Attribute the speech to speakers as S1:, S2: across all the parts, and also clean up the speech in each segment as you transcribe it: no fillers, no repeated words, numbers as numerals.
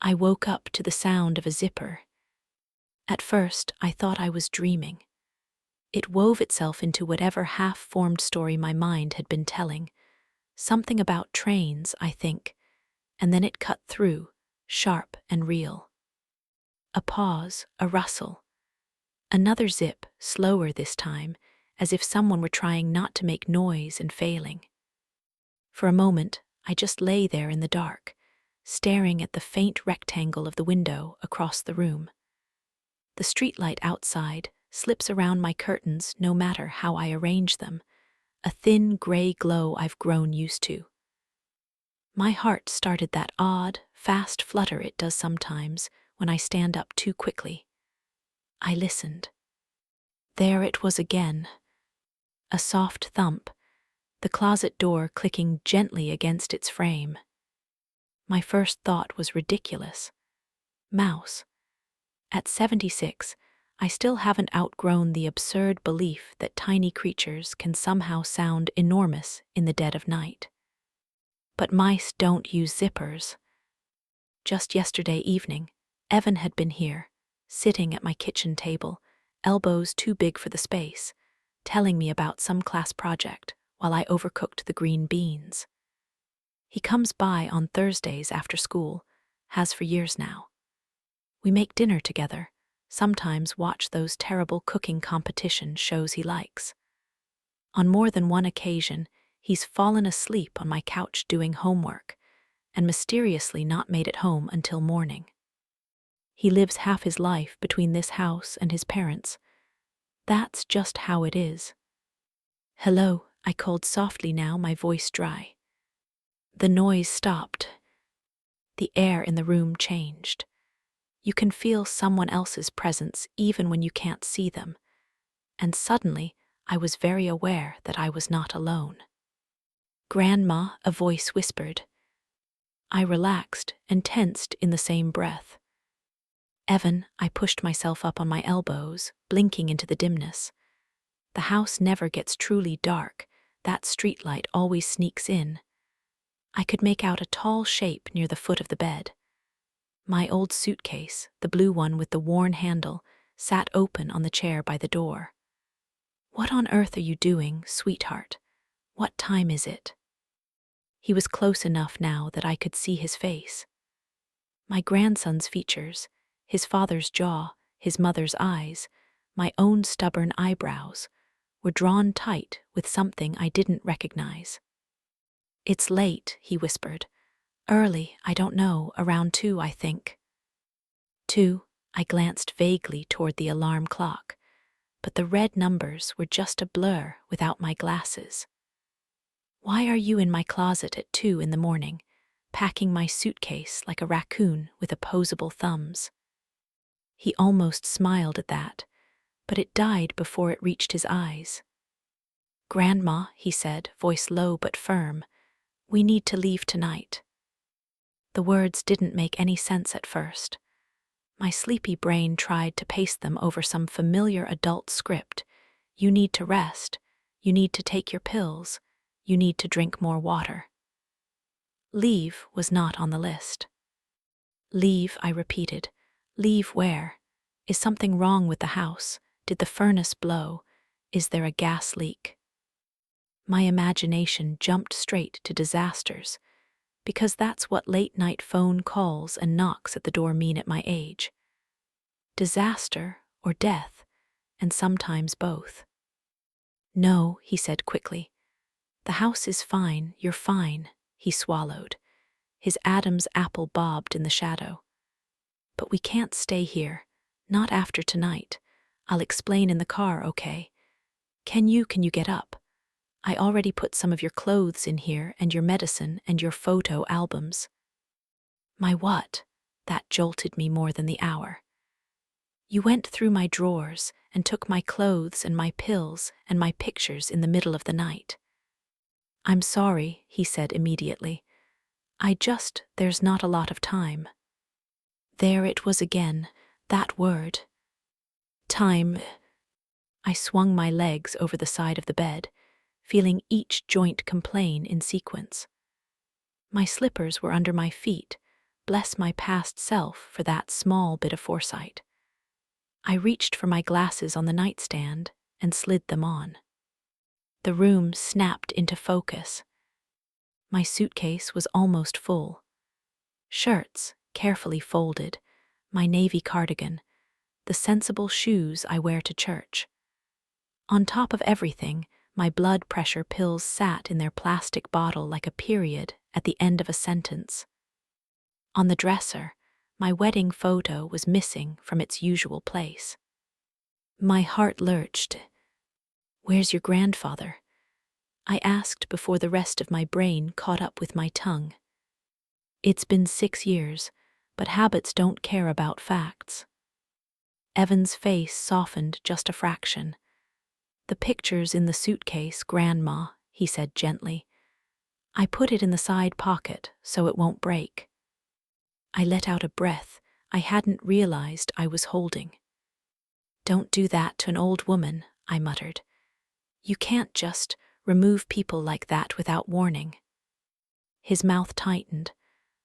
S1: I woke up to the sound of a zipper. At first, I thought I was dreaming. It wove itself into whatever half-formed story my mind had been telling. Something about trains, I think, and then it cut through, sharp and real. A pause, a rustle. Another zip, slower this time, as if someone were trying not to make noise and failing. For a moment, I just lay there in the dark, staring at the faint rectangle of the window across the room. The streetlight outside slips around my curtains no matter how I arrange them, a thin gray glow I've grown used to. My heart started that odd, fast flutter it does sometimes when I stand up too quickly. I listened. There it was again. A soft thump, the closet door clicking gently against its frame. My first thought was ridiculous. Mouse. At 76, I still haven't outgrown the absurd belief that tiny creatures can somehow sound enormous in the dead of night. But mice don't use zippers. Just yesterday evening, Evan had been here, sitting at my kitchen table, elbows too big for the space, telling me about some class project while I overcooked the green beans. He comes by on Thursdays after school, has for years now. We make dinner together, sometimes watch those terrible cooking competition shows he likes. On more than one occasion, he's fallen asleep on my couch doing homework and mysteriously not made it home until morning. He lives half his life between this house and his parents. That's just how it is. "Hello," I called softly now, my voice dry. The noise stopped. The air in the room changed. You can feel someone else's presence even when you can't see them. And suddenly, I was very aware that I was not alone. "Grandma," a voice whispered. I relaxed and tensed in the same breath. "Evan," I pushed myself up on my elbows, blinking into the dimness. The house never gets truly dark. That streetlight always sneaks in. I could make out a tall shape near the foot of the bed. My old suitcase, the blue one with the worn handle, sat open on the chair by the door. "What on earth are you doing, sweetheart? What time is it?" He was close enough now that I could see his face. My grandson's features, his father's jaw, his mother's eyes, my own stubborn eyebrows, were drawn tight with something I didn't recognize. "It's late," he whispered. "Early, I don't know, around 2, I think." 2, I glanced vaguely toward the alarm clock, but the red numbers were just a blur without my glasses. "Why are you in my closet at 2 in the morning, packing my suitcase like a raccoon with opposable thumbs?" He almost smiled at that, but it died before it reached his eyes. "Grandma," he said, voice low but firm, "we need to leave tonight." The words didn't make any sense at first. My sleepy brain tried to paste them over some familiar adult script. You need to rest. You need to take your pills. You need to drink more water. Leave was not on the list. "Leave," I repeated. "Leave where? Is something wrong with the house? Did the furnace blow? Is there a gas leak?" My imagination jumped straight to disasters, because that's what late-night phone calls and knocks at the door mean at my age. Disaster or death, and sometimes both. "No," he said quickly. "The house is fine, you're fine," he swallowed. His Adam's apple bobbed in the shadow. "But we can't stay here, not after tonight. I'll explain in the car, okay? Can you get up? I already put some of your clothes in here and your medicine and your photo albums." "My what?" That jolted me more than the hour. "You went through my drawers and took my clothes and my pills and my pictures in the middle of the night." "I'm sorry," he said immediately. There's not a lot of time." There it was again, that word. Time. I swung my legs over the side of the bed, feeling each joint complain in sequence. My slippers were under my feet, Bless my past self for that small bit of foresight. I reached for my glasses on the nightstand and slid them on. The room snapped into focus. My suitcase was almost full. Shirts, carefully folded, my navy cardigan, the sensible shoes I wear to church. On top of everything, my blood pressure pills sat in their plastic bottle like a period at the end of a sentence. On the dresser, my wedding photo was missing from its usual place. My heart lurched. "Where's your grandfather?" I asked before the rest of my brain caught up with my tongue. It's been 6 years, but habits don't care about facts. Evan's face softened just a fraction. "The picture's in the suitcase, Grandma," he said gently. "I put it in the side pocket so it won't break." I let out a breath I hadn't realized I was holding. "Don't do that to an old woman," I muttered. "You can't just remove people like that without warning." His mouth tightened.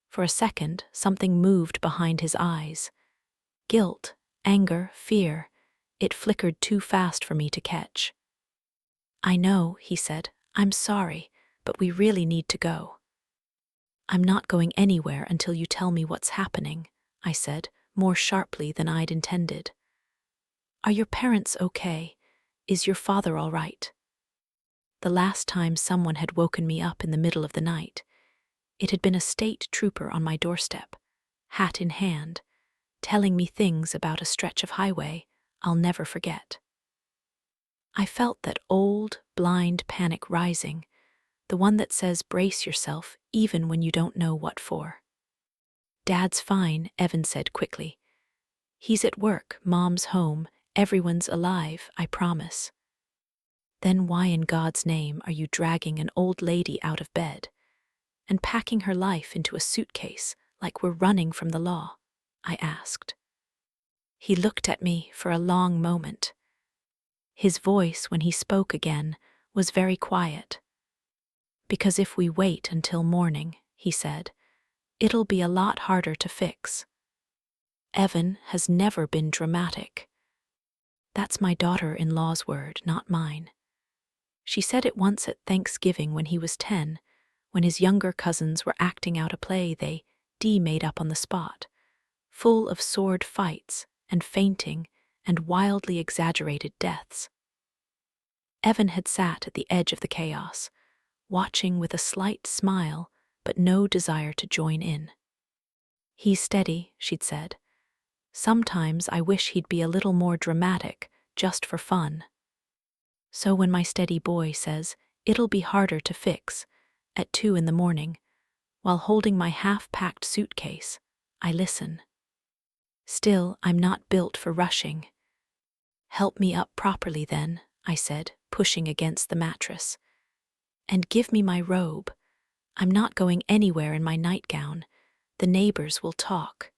S1: For a second, something moved behind his eyes. Guilt, anger, fear. It flickered too fast for me to catch. "I know," he said. "I'm sorry, but we really need to go." "I'm not going anywhere until you tell me what's happening," I said, more sharply than I'd intended. "Are your parents okay? Is your father all right?" The last time someone had woken me up in the middle of the night, it had been a state trooper on my doorstep, hat in hand, telling me things about a stretch of highway I'll never forget. I felt that old, blind panic rising, the one that says brace yourself even when you don't know what for. "Dad's fine," Evan said quickly. "He's at work, Mom's home, everyone's alive, I promise." "Then why in God's name are you dragging an old lady out of bed and packing her life into a suitcase like we're running from the law?" I asked. He looked at me for a long moment. His voice, when he spoke again, was very quiet. "Because if we wait until morning," he said, "it'll be a lot harder to fix." Evan has never been dramatic. That's my daughter-in-law's word, not mine. She said it once at Thanksgiving when he was 10, when his younger cousins were acting out a play they made up on the spot, full of sword fights and fainting and wildly exaggerated deaths. Evan had sat at the edge of the chaos, watching with a slight smile but no desire to join in. "He's steady," she'd said. "Sometimes I wish he'd be a little more dramatic, just for fun." So when my steady boy says, "It'll be harder to fix," at 2 in the morning, while holding my half-packed suitcase, I listen. Still, I'm not built for rushing. "Help me up properly then," I said, pushing against the mattress. "And give me my robe. I'm not going anywhere in my nightgown. The neighbors will talk."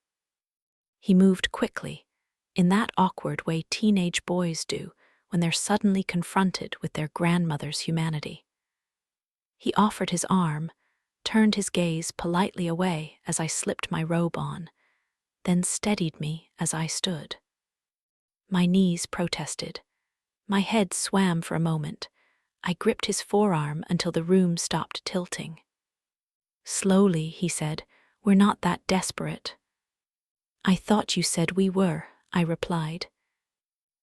S1: He moved quickly, in that awkward way teenage boys do when they're suddenly confronted with their grandmother's humanity. He offered his arm, turned his gaze politely away as I slipped my robe on, then steadied me as I stood. My knees protested. My head swam for a moment. I gripped his forearm until the room stopped tilting. "Slowly," he said, "we're not that desperate." "I thought you said we were," I replied.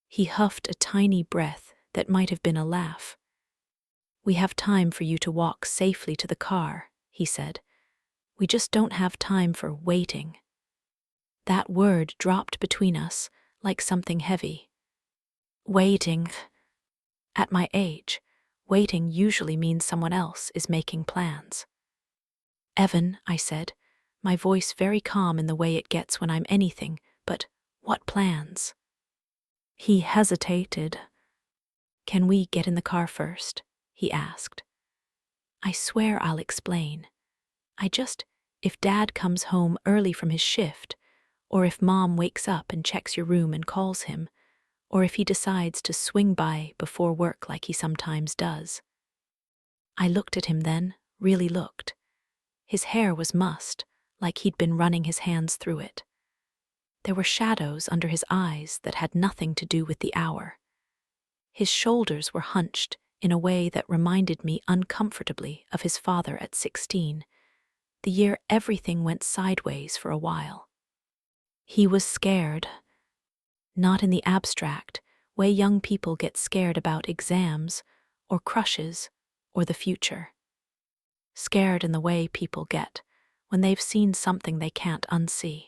S1: He huffed a tiny breath that might have been a laugh. "We have time for you to walk safely to the car," he said. "We just don't have time for waiting." That word dropped between us like something heavy. Waiting. At my age, waiting usually means someone else is making plans. "Evan," I said, my voice very calm in the way it gets when I'm anything but "What plans?" He hesitated. "Can we get in the car first?" he asked. "I swear I'll explain. If Dad comes home early from his shift, or if Mom wakes up and checks your room and calls him, or if he decides to swing by before work like he sometimes does." I looked at him then, really looked. His hair was mussed, like he'd been running his hands through it. There were shadows under his eyes that had nothing to do with the hour. His shoulders were hunched in a way that reminded me uncomfortably of his father at 16, the year everything went sideways for a while. He was scared, not in the abstract way young people get scared about exams or crushes or the future. Scared in the way people get when they've seen something they can't unsee.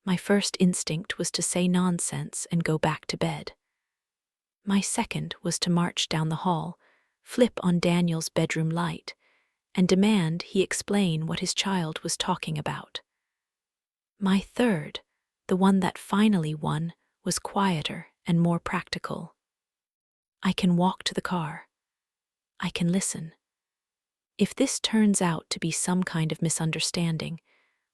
S1: My first instinct was to say nonsense and go back to bed. My second was to march down the hall, flip on Daniel's bedroom light, and demand he explain what his child was talking about. My third, the one that finally won, was quieter and more practical. I can walk to the car. I can listen. If this turns out to be some kind of misunderstanding,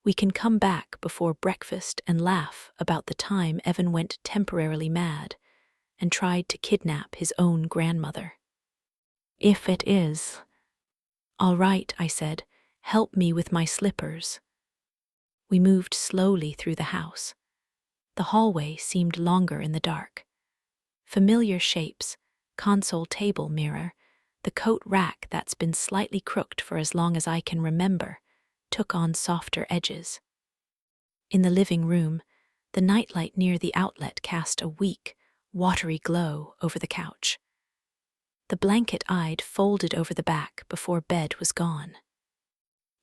S1: we can come back before breakfast and laugh about the time Evan went temporarily mad and tried to kidnap his own grandmother. If it is. All right, I said, help me with my slippers. We moved slowly through the house. The hallway seemed longer in the dark. Familiar shapes, console table mirror, the coat rack that's been slightly crooked for as long as I can remember, took on softer edges. In the living room, the nightlight near the outlet cast a weak, watery glow over the couch. The blanket I'd folded over the back before bed was gone.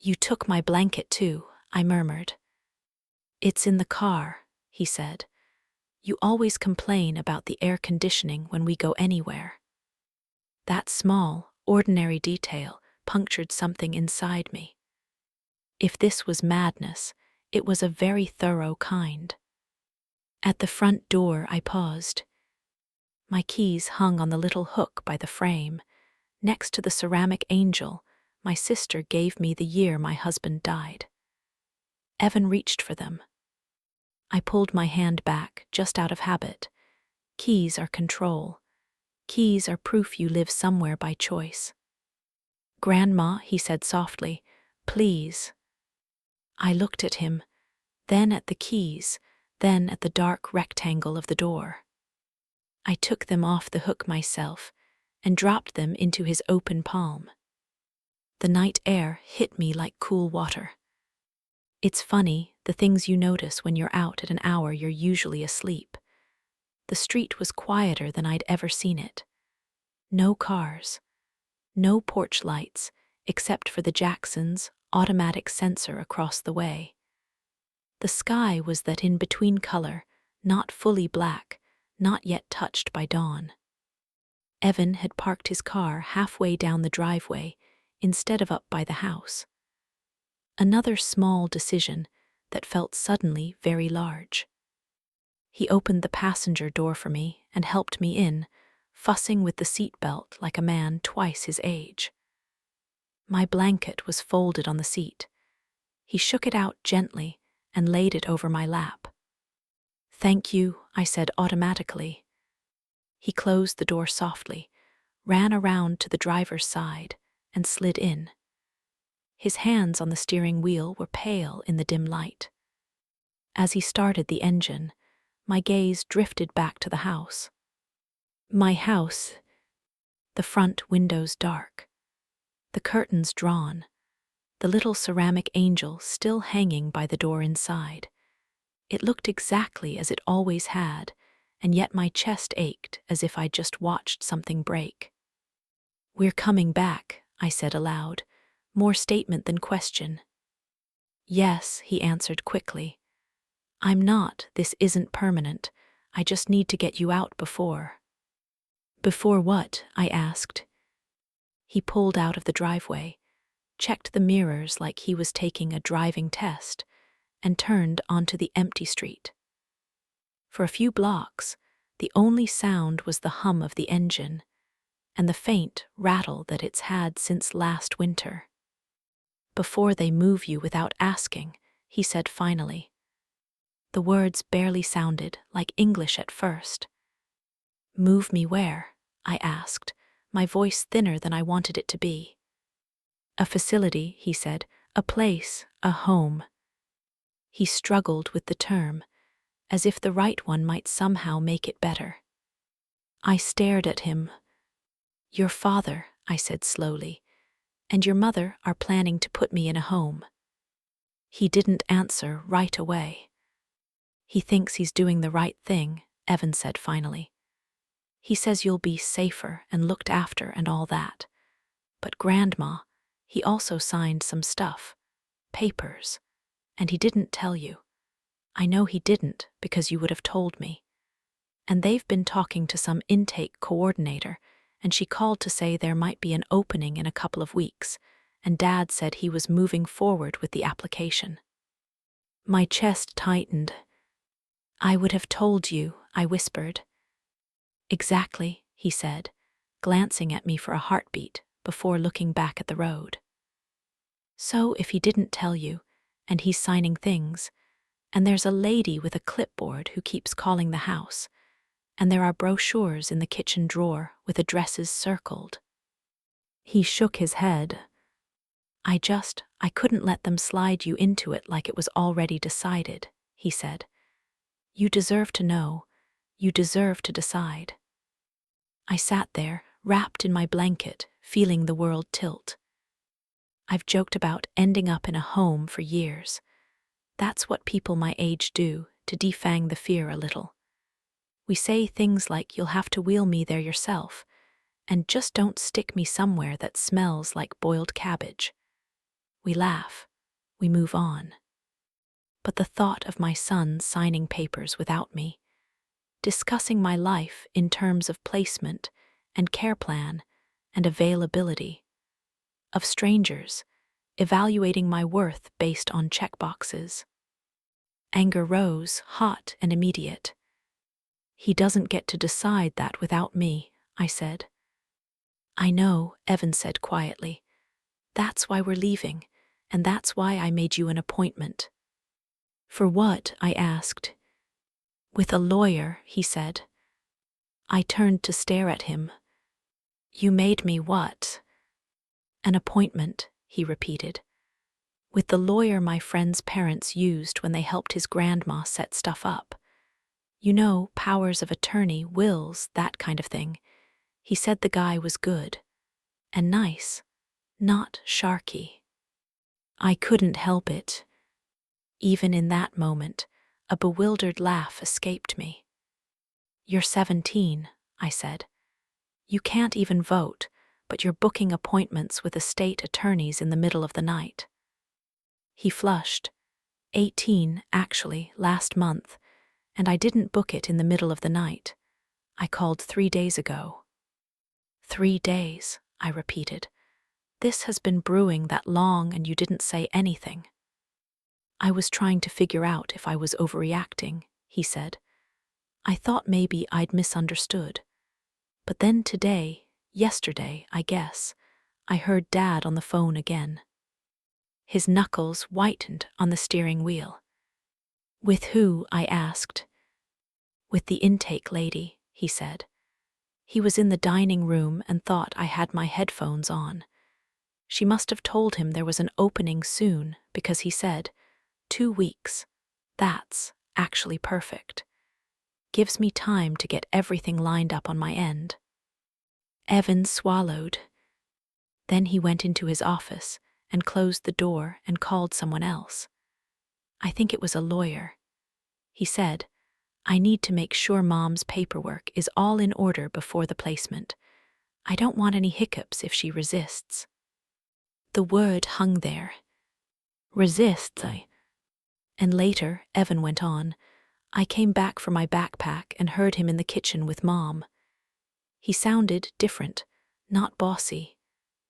S1: You took my blanket too, I murmured. It's in the car, he said. You always complain about the air conditioning when we go anywhere. That small, ordinary detail punctured something inside me. If this was madness, it was a very thorough kind. At the front door, I paused. My keys hung on the little hook by the frame, next to the ceramic angel my sister gave me the year my husband died. Evan reached for them. I pulled my hand back, just out of habit. Keys are control. Keys are proof you live somewhere by choice. Grandma, he said softly, please. I looked at him, then at the keys, then at the dark rectangle of the door. I took them off the hook myself and dropped them into his open palm. The night air hit me like cool water. It's funny, the things you notice when you're out at an hour you're usually asleep. The street was quieter than I'd ever seen it. No cars. No porch lights, except for the Jacksons' automatic sensor across the way. The sky was that in-between color, not fully black, not yet touched by dawn. Evan had parked his car halfway down the driveway instead of up by the house. Another small decision that felt suddenly very large. He opened the passenger door for me and helped me in, fussing with the seatbelt like a man twice his age. My blanket was folded on the seat. He shook it out gently and laid it over my lap. Thank you, I said automatically. He closed the door softly, ran around to the driver's side, and slid in. His hands on the steering wheel were pale in the dim light. As he started the engine, my gaze drifted back to the house. My house, the front windows dark, the curtains drawn, the little ceramic angel still hanging by the door inside. It looked exactly as it always had, and yet my chest ached as if I'd just watched something break. We're coming back, I said aloud, more statement than question. Yes, he answered quickly. I'm not, this isn't permanent. I just need to get you out before. Before what? I asked. He pulled out of the driveway, checked the mirrors like he was taking a driving test, and turned onto the empty street. For a few blocks, the only sound was the hum of the engine and the faint rattle that it's had since last winter. Before they move you without asking, he said finally. The words barely sounded like English at first. Move me where? I asked, my voice thinner than I wanted it to be. A facility, he said, a place, A home. He struggled with the term, as if the right one might somehow make it better. I stared at him. Your father, I said slowly, and your mother are planning to put me in a home. He didn't answer right away. He thinks he's doing the right thing, Evan said finally. He says you'll be safer and looked after and all that. But Grandma, he also signed some stuff, papers, and he didn't tell you. I know he didn't because you would have told me. And they've been talking to some intake coordinator, and she called to say there might be an opening in a couple of weeks, and Dad said he was moving forward with the application. My chest tightened. I would have told you, I whispered. Exactly, he said, glancing at me for a heartbeat before looking back at the road. So if he didn't tell you, and he's signing things, and there's a lady with a clipboard who keeps calling the house, and there are brochures in the kitchen drawer with addresses circled. He shook his head. I couldn't let them slide you into it like it was already decided, he said. You deserve to know. You deserve to decide. I sat there, wrapped in my blanket, feeling the world tilt. I've joked about ending up in a home for years. That's what people my age do, to defang the fear a little. We say things like you'll have to wheel me there yourself, and just don't stick me somewhere that smells like boiled cabbage. We laugh. We move on. But the thought of my son signing papers without me, discussing my life in terms of placement and care plan and availability, of strangers evaluating my worth based on checkboxes. Anger rose, hot and immediate. He doesn't get to decide that without me, I said. I know, Evan said quietly. That's why we're leaving, and that's why I made you an appointment. For what? I asked. With a lawyer, he said. I turned to stare at him. You made me what? An appointment, he repeated. With the lawyer my friend's parents used when they helped his grandma set stuff up. You know, powers of attorney, wills, that kind of thing. He said the guy was good. And nice. Not sharky. I couldn't help it. Even in that moment, a bewildered laugh escaped me. You're 17, I said. You can't even vote, but you're booking appointments with estate attorneys in the middle of the night. He flushed. 18, actually, last month, and I didn't book it in the middle of the night. I called 3 days ago. 3 days, I repeated. This has been brewing that long and you didn't say anything. I was trying to figure out if I was overreacting, he said. I thought maybe I'd misunderstood. But then today, yesterday, I guess, I heard Dad on the phone again. His knuckles whitened on the steering wheel. With who? I asked. With the intake lady, he said. He was in the dining room and thought I had my headphones on. She must have told him there was an opening soon because he said, 2 weeks. That's actually perfect. Gives me time to get everything lined up on my end. Evan swallowed. Then he went into his office and closed the door and called someone else. I think it was a lawyer. He said, I need to make sure Mom's paperwork is all in order before the placement. I don't want any hiccups if she resists. The word hung there. Resists, And later, Evan went on, I came back for my backpack and heard him in the kitchen with Mom. He sounded different, not bossy,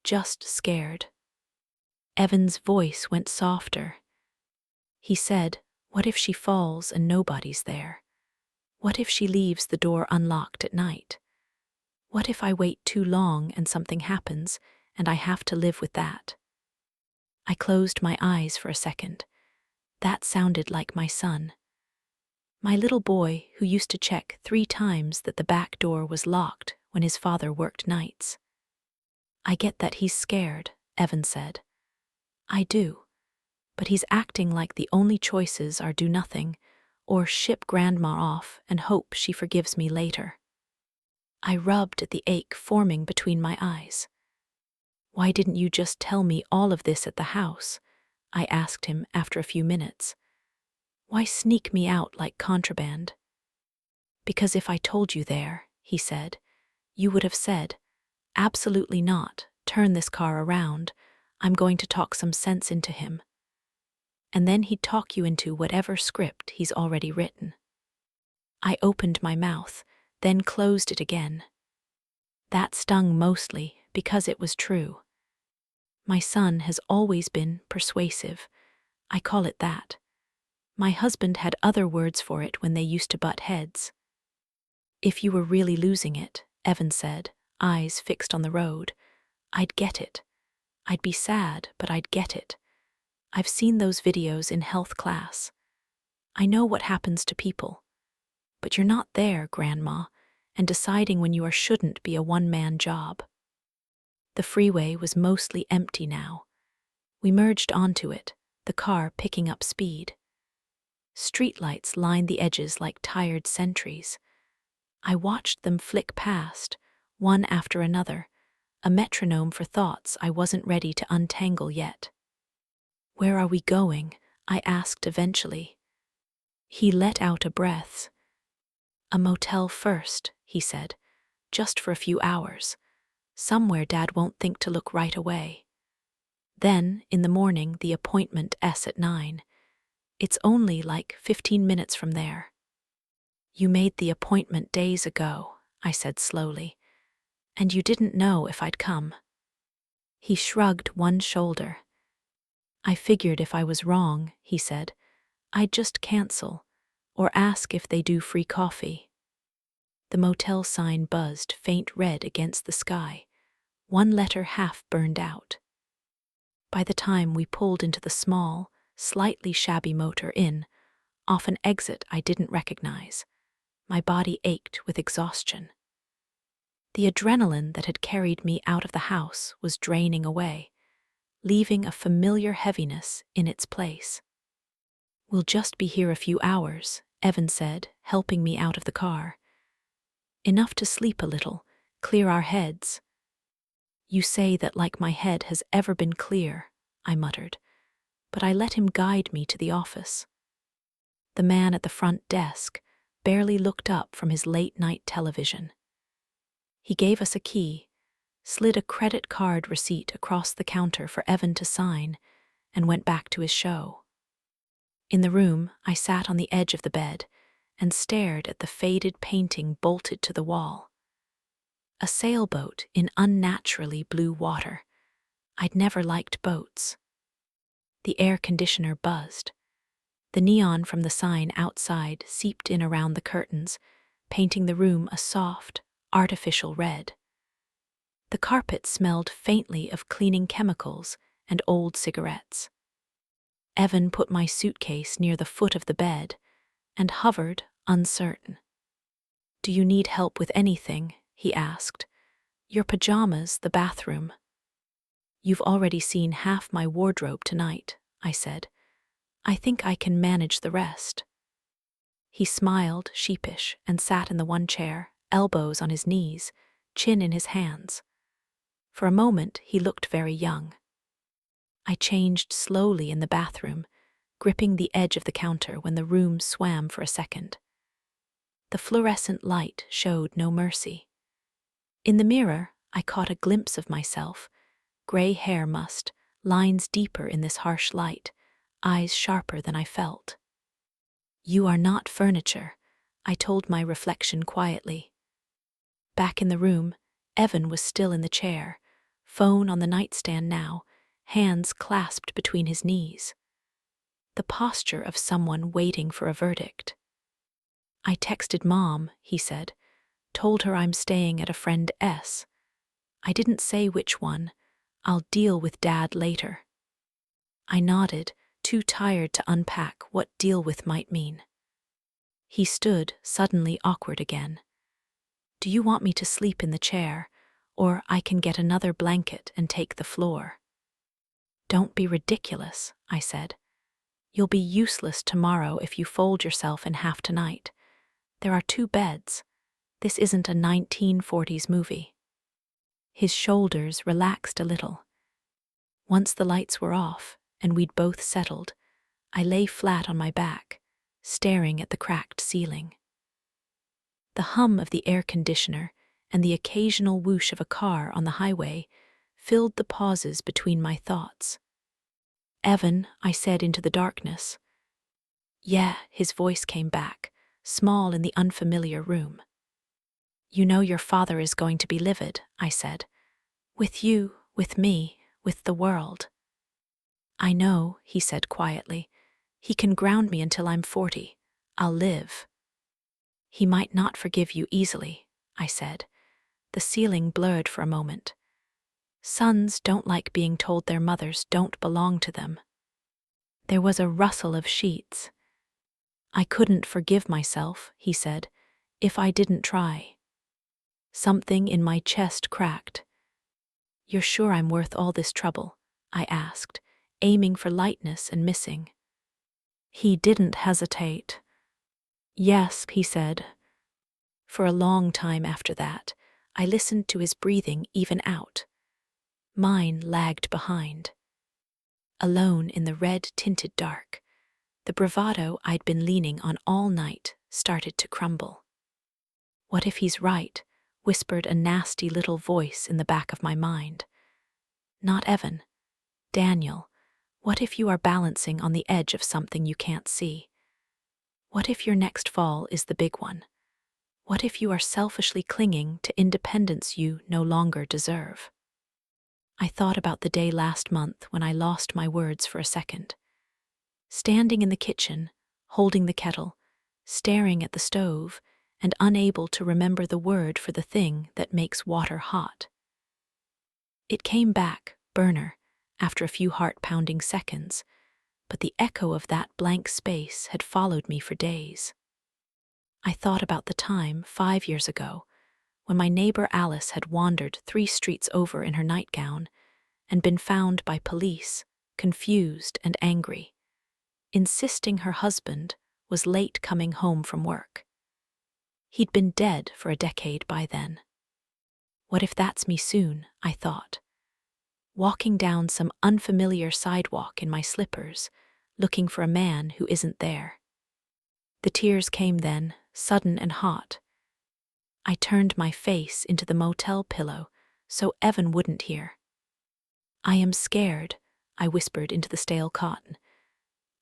S1: just scared. Evan's voice went softer. He said, what if she falls and nobody's there? What if she leaves the door unlocked at night? What if I wait too long and something happens and I have to live with that? I closed my eyes for a second. That sounded like my son. My little boy who used to check 3 times that the back door was locked when his father worked nights. I get that he's scared, Evan said. I do. but he's acting like the only choices are do nothing or ship Grandma off and hope she forgives me later. I rubbed at the ache forming between my eyes. "Why didn't you just tell me all of this at the house?" I asked him after a few minutes. "Why sneak me out like contraband?" "Because if I told you there," he said, "you would have said, 'Absolutely not, turn this car around, I'm going to talk some sense into him.' And then he'd talk you into whatever script he's already written." I opened my mouth, then closed it again. That stung mostly because it was true. My son has always been persuasive. I call it that. My husband had other words for it when they used to butt heads. "If you were really losing it," Evan said, eyes fixed on the road, "I'd get it. I'd be sad, but I'd get it. I've seen those videos in health class. I know what happens to people. But you're not there, Grandma, and deciding when you are shouldn't be a one-man job." The freeway was mostly empty now. We merged onto it, the car picking up speed. Streetlights lined the edges like tired sentries. I watched them flick past, one after another, a metronome for thoughts I wasn't ready to untangle yet. "Where are we going?" I asked eventually. He let out a breath. "A motel first," he said, "just for a few hours. Somewhere Dad won't think to look right away. Then, in the morning, the appointment at 9. It's only like 15 minutes from there." "You made the appointment days ago," I said slowly, "and you didn't know if I'd come." He shrugged one shoulder. "I figured if I was wrong," he said, "I'd just cancel, or ask if they do free coffee." The motel sign buzzed faint red against the sky, one letter half burned out. By the time we pulled into the small, slightly shabby motor inn, off an exit I didn't recognize, my body ached with exhaustion. The adrenaline that had carried me out of the house was draining away, leaving a familiar heaviness in its place. "We'll just be here a few hours," Evan said, helping me out of the car. "Enough to sleep a little, clear our heads." "You say that like my head has ever been clear," I muttered, but I let him guide me to the office. The man at the front desk barely looked up from his late-night television. He gave us a key, slid a credit card receipt across the counter for Evan to sign, and went back to his show. In the room, I sat on the edge of the bed and stared at the faded painting bolted to the wall. A sailboat in unnaturally blue water. I'd never liked boats. The air conditioner buzzed. The neon from the sign outside seeped in around the curtains, painting the room a soft, artificial red. The carpet smelled faintly of cleaning chemicals and old cigarettes. Evan put my suitcase near the foot of the bed and hovered, uncertain. "Do you need help with anything?" he asked. "Your pajamas, the bathroom." "You've already seen half my wardrobe tonight," I said. "I think I can manage the rest." He smiled, sheepish, and sat in the one chair, elbows on his knees, chin in his hands. For a moment, he looked very young. I changed slowly in the bathroom, gripping the edge of the counter when the room swam for a second. The fluorescent light showed no mercy. In the mirror, I caught a glimpse of myself, gray hair mussed, lines deeper in this harsh light, eyes sharper than I felt. "You are not furniture," I told my reflection quietly. Back in the room, Evan was still in the chair, phone on the nightstand now, hands clasped between his knees. The posture of someone waiting for a verdict. "I texted Mom," he said, "told her I'm staying at a friend S. I didn't say which one. I'll deal with Dad later." I nodded, too tired to unpack what deal with might mean. He stood, suddenly awkward again. "Do you want me to sleep in the chair, or I can get another blanket and take the floor?" "Don't be ridiculous," I said. You'll be useless tomorrow if you fold yourself in half tonight. There are 2 beds. This isn't a 1940s movie. His shoulders relaxed a little. Once the lights were off and we'd both settled, I lay flat on my back, staring at the cracked ceiling. The hum of the air conditioner and the occasional whoosh of a car on the highway filled the pauses between my thoughts. "Evan," I said into the darkness. "Yeah," his voice came back, small in the unfamiliar room. "You know your father is going to be livid," I said. "With you, with me, with the world." "I know," he said quietly. "He can ground me until I'm 40. I'll live." "He might not forgive you easily," I said. The ceiling blurred for a moment. Sons don't like being told their mothers don't belong to them. There was a rustle of sheets. "I couldn't forgive myself," he said, "if I didn't try." Something in my chest cracked. "You're sure I'm worth all this trouble?" I asked, aiming for lightness and missing. He didn't hesitate. "Yes," he said. For a long time after that, I listened to his breathing even out. Mine lagged behind. Alone in the red-tinted dark, the bravado I'd been leaning on all night started to crumble. "What if he's right?" whispered a nasty little voice in the back of my mind. "Not Evan. Daniel, what if you are balancing on the edge of something you can't see? What if your next fall is the big one? What if you are selfishly clinging to independence you no longer deserve?" I thought about the day last month when I lost my words for a second. Standing in the kitchen, holding the kettle, staring at the stove, and unable to remember the word for the thing that makes water hot. It came back, burner, after a few heart-pounding seconds, but the echo of that blank space had followed me for days. I thought about the time, 5 years ago, when my neighbor Alice had wandered 3 streets over in her nightgown and been found by police, confused and angry, insisting her husband was late coming home from work. He'd been dead for a decade by then. What if that's me soon, I thought, walking down some unfamiliar sidewalk in my slippers, looking for a man who isn't there. The tears came then, sudden and hot. I turned my face into the motel pillow so Evan wouldn't hear. "I am scared," I whispered into the stale cotton.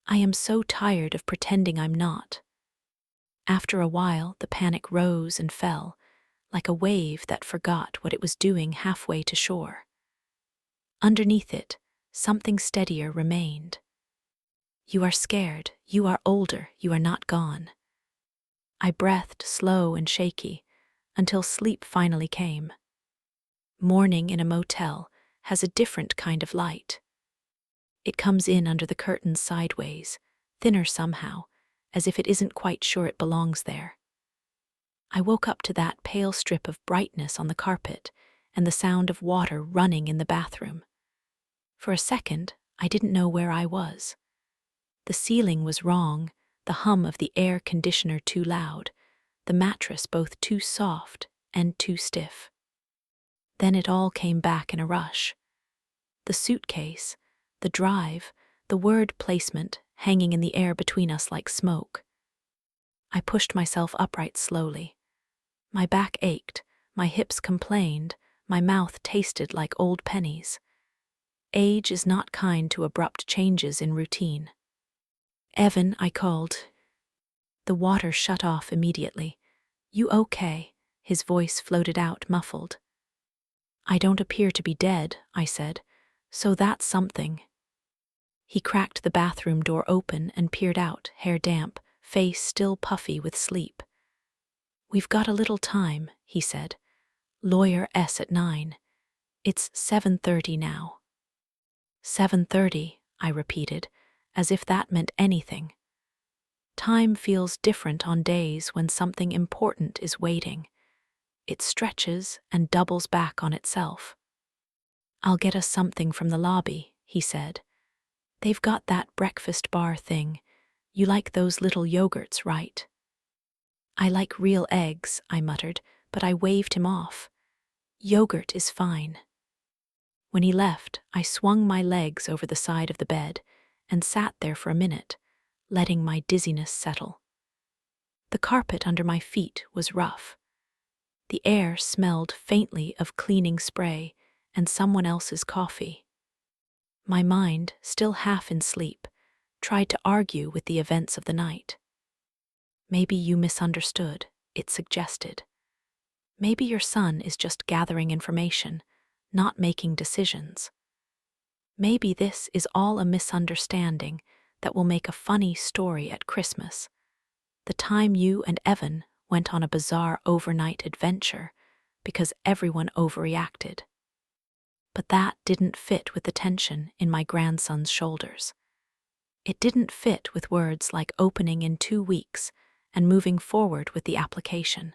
S1: "I am so tired of pretending I'm not." After a while, the panic rose and fell, like a wave that forgot what it was doing halfway to shore. Underneath it, something steadier remained. "You are scared, you are older, you are not gone." I breathed slow and shaky, until sleep finally came. Morning in a motel has a different kind of light. It comes in under the curtains sideways, thinner somehow, as if it isn't quite sure it belongs there. I woke up to that pale strip of brightness on the carpet and the sound of water running in the bathroom. For a second, I didn't know where I was. The ceiling was wrong, the hum of the air conditioner too loud, the mattress both too soft and too stiff. Then it all came back in a rush. The suitcase, the drive, the word placement hanging in the air between us like smoke. I pushed myself upright slowly. My back ached, my hips complained, my mouth tasted like old pennies. Age is not kind to abrupt changes in routine. "Evan," I called. The water shut off immediately. "You okay?" His voice floated out, muffled. "I don't appear to be dead," I said, "so that's something." He cracked the bathroom door open and peered out, hair damp, face still puffy with sleep. "We've got a little time," he said. "Lawyer S at 9. It's 7:30 now." 7:30, I repeated, as if that meant anything. Time feels different on days when something important is waiting. It stretches and doubles back on itself. "I'll get us something from the lobby," he said. They've got that breakfast bar thing. You like those little yogurts, right? I like real eggs, I muttered, but I waved him off. Yogurt is fine. When he left, I swung my legs over the side of the bed and sat there for a minute, letting my dizziness settle. The carpet under my feet was rough. The air smelled faintly of cleaning spray and someone else's coffee. My mind, still half in sleep, tried to argue with the events of the night. Maybe you misunderstood, it suggested. Maybe your son is just gathering information, not making decisions. Maybe this is all a misunderstanding that will make a funny story at Christmas. The time you and Evan went on a bizarre overnight adventure because everyone overreacted. But that didn't fit with the tension in my grandson's shoulders. It didn't fit with words like opening in 2 weeks and moving forward with the application.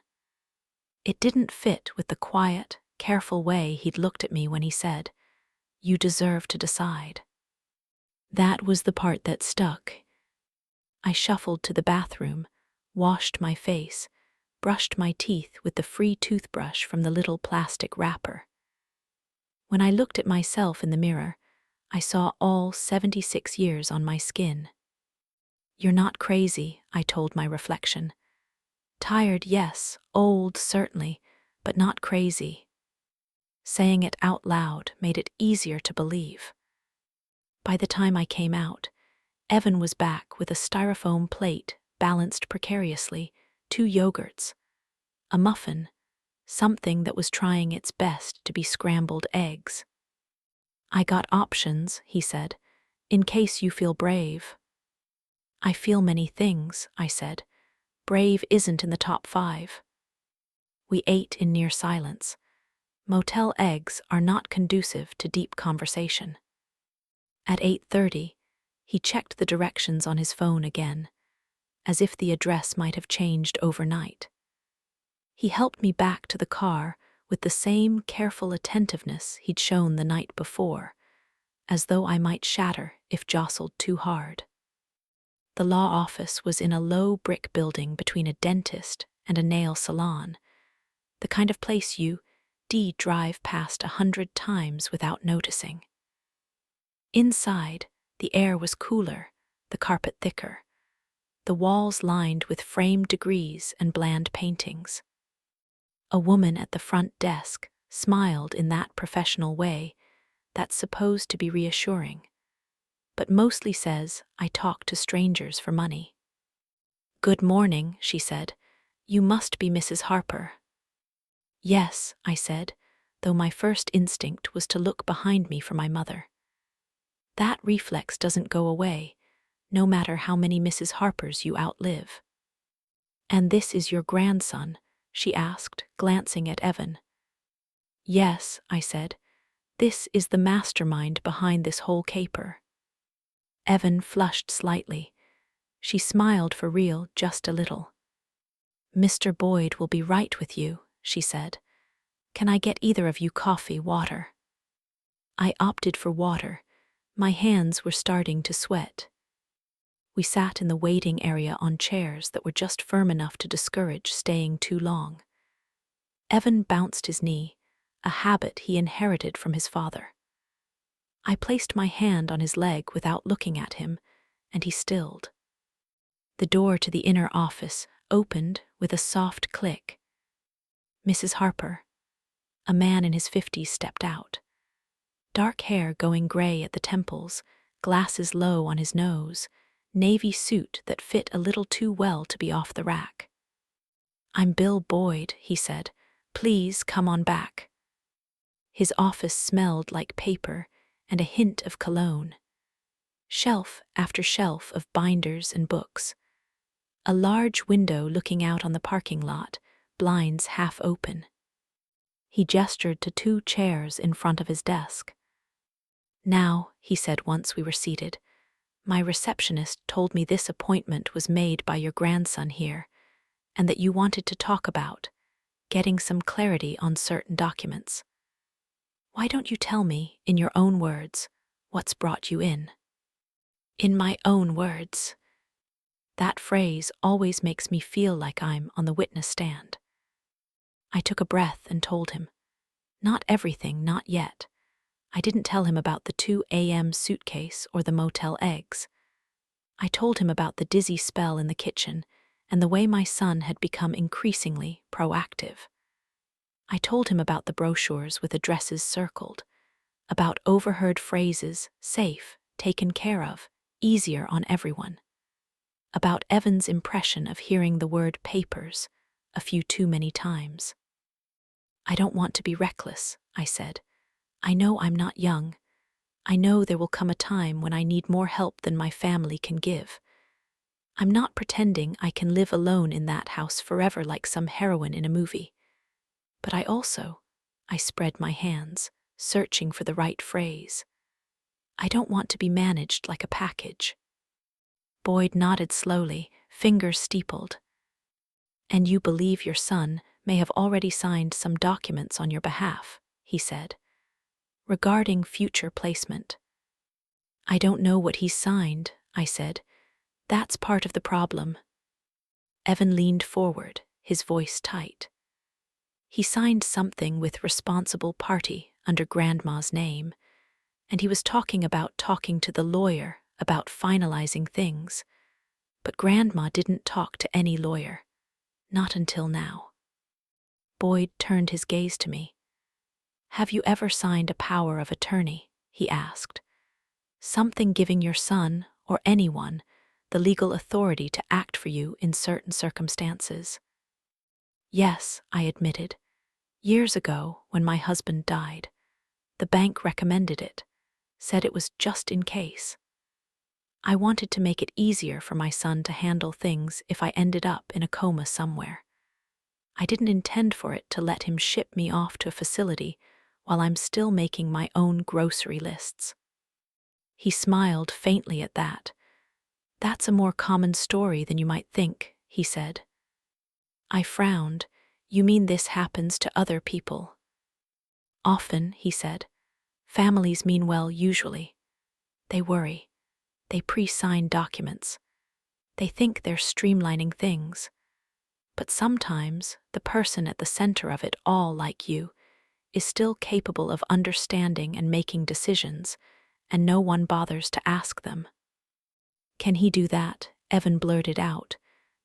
S1: It didn't fit with the quiet, careful way he'd looked at me when he said, "You deserve to decide." That was the part that stuck. I shuffled to the bathroom, washed my face, brushed my teeth with the free toothbrush from the little plastic wrapper. When I looked at myself in the mirror, I saw all 76 years on my skin. "You're not crazy," I told my reflection. "Tired, yes, old, certainly, but not crazy." Saying it out loud made it easier to believe. By the time I came out, Evan was back with a styrofoam plate balanced precariously, 2 yogurts, a muffin, something that was trying its best to be scrambled eggs. "I got options," he said, "in case you feel brave." "I feel many things," I said. "Brave isn't in the top 5. We ate in near silence. Motel eggs are not conducive to deep conversation. At 8:30, he checked the directions on his phone again, as if the address might have changed overnight. He helped me back to the car with the same careful attentiveness he'd shown the night before, as though I might shatter if jostled too hard. The law office was in a low brick building between a dentist and a nail salon, the kind of place you drive past 100 times without noticing. Inside, the air was cooler, the carpet thicker, the walls lined with framed degrees and bland paintings. A woman at the front desk smiled in that professional way that's supposed to be reassuring, but mostly says I talk to strangers for money. "Good morning," she said. "You must be Mrs. Harper." "Yes," I said, though my first instinct was to look behind me for my mother. That reflex doesn't go away, no matter how many Mrs. Harpers you outlive. "And this is your grandson?" she asked, glancing at Evan. "Yes," I said. "This is the mastermind behind this whole caper." Evan flushed slightly. She smiled for real, just a little. "Mr. Boyd will be right with you," she said. "Can I get either of you coffee, water?" I opted for water. My hands were starting to sweat. We sat in the waiting area on chairs that were just firm enough to discourage staying too long. Evan bounced his knee, a habit he inherited from his father. I placed my hand on his leg without looking at him, and he stilled. The door to the inner office opened with a soft click. "Mrs. Harper." A man in his 50s stepped out. Dark hair going gray at the temples, glasses low on his nose, navy suit that fit a little too well to be off the rack. "I'm Bill Boyd," he said. "Please come on back." His office smelled like paper and a hint of cologne. Shelf after shelf of binders and books. A large window looking out on the parking lot, blinds half open. He gestured to 2 chairs in front of his desk. "Now," he said once we were seated, "my receptionist told me this appointment was made by your grandson here, and that you wanted to talk about getting some clarity on certain documents. Why don't you tell me, in your own words, what's brought you in?" In my own words. That phrase always makes me feel like I'm on the witness stand. I took a breath and told him. Not everything, not yet. I didn't tell him about the 2 a.m. suitcase or the motel eggs. I told him about the dizzy spell in the kitchen and the way my son had become increasingly proactive. I told him about the brochures with addresses circled, about overheard phrases, safe, taken care of, easier on everyone, about Evan's impression of hearing the word papers a few too many times. I don't want to be reckless, I said. I know I'm not young. I know there will come a time when I need more help than my family can give. I'm not pretending I can live alone in that house forever like some heroine in a movie. But I spread my hands, searching for the right phrase. I don't want to be managed like a package. Boyd nodded slowly, fingers steepled. And you believe your son may have already signed some documents on your behalf, he said. Regarding future placement. I don't know what he's signed, I said. That's part of the problem. Evan leaned forward, his voice tight. He signed something with responsible party under Grandma's name, and he was talking to the lawyer about finalizing things. But Grandma didn't talk to any lawyer. Not until now. Boyd turned his gaze to me. Have you ever signed a power of attorney? He asked. Something giving your son, or anyone, the legal authority to act for you in certain circumstances. Yes, I admitted. Years ago, when my husband died, the bank recommended it, said it was just in case. I wanted to make it easier for my son to handle things if I ended up in a coma somewhere. I didn't intend for it to let him ship me off to a facility while I'm still making my own grocery lists. He smiled faintly at that. That's a more common story than you might think, he said. I frowned. You mean this happens to other people? Often, he said. Families mean well usually. They worry. They pre-sign documents. They think they're streamlining things. But sometimes the person at the center of it all, like you, is still capable of understanding and making decisions, and no one bothers to ask them. Can he do that? Evan blurted out.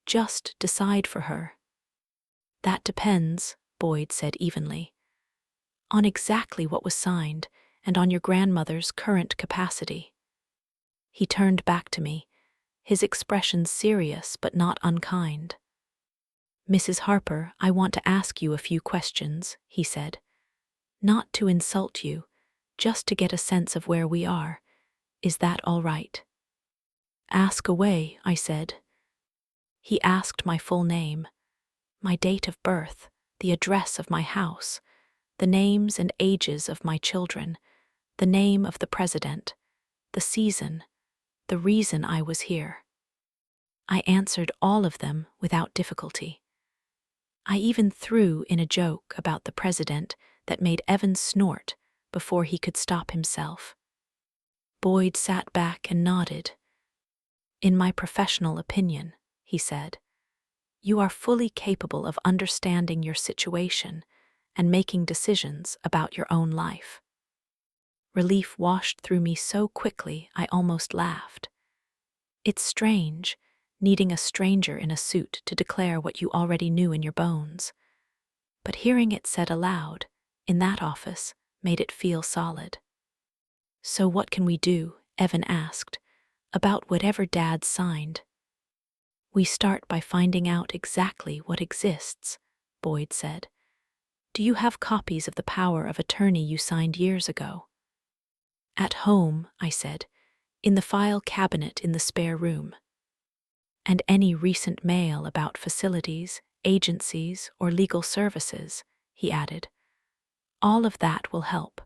S1: Just decide for her. That depends, Boyd said evenly. On exactly what was signed and on your grandmother's current capacity. He turned back to me, his expression serious but not unkind. Mrs. Harper, I want to ask you a few questions, he said. Not to insult you, just to get a sense of where we are. Is that all right? Ask away, I said. He asked my full name, my date of birth, the address of my house, the names and ages of my children, the name of the president, the season, the reason I was here. I answered all of them without difficulty. I even threw in a joke about the president that made Evan snort before he could stop himself. Boyd sat back and nodded. In my professional opinion, he said, you are fully capable of understanding your situation and making decisions about your own life. Relief washed through me so quickly I almost laughed. It's strange, needing a stranger in a suit to declare what you already knew in your bones. But hearing it said aloud, in that office, made it feel solid. So what can we do, Evan asked, about whatever Dad signed? We start by finding out exactly what exists, Boyd said. Do you have copies of the power of attorney you signed years ago? At home, I said, in the file cabinet in the spare room. And any recent mail about facilities, agencies, or legal services, he added. All of that will help.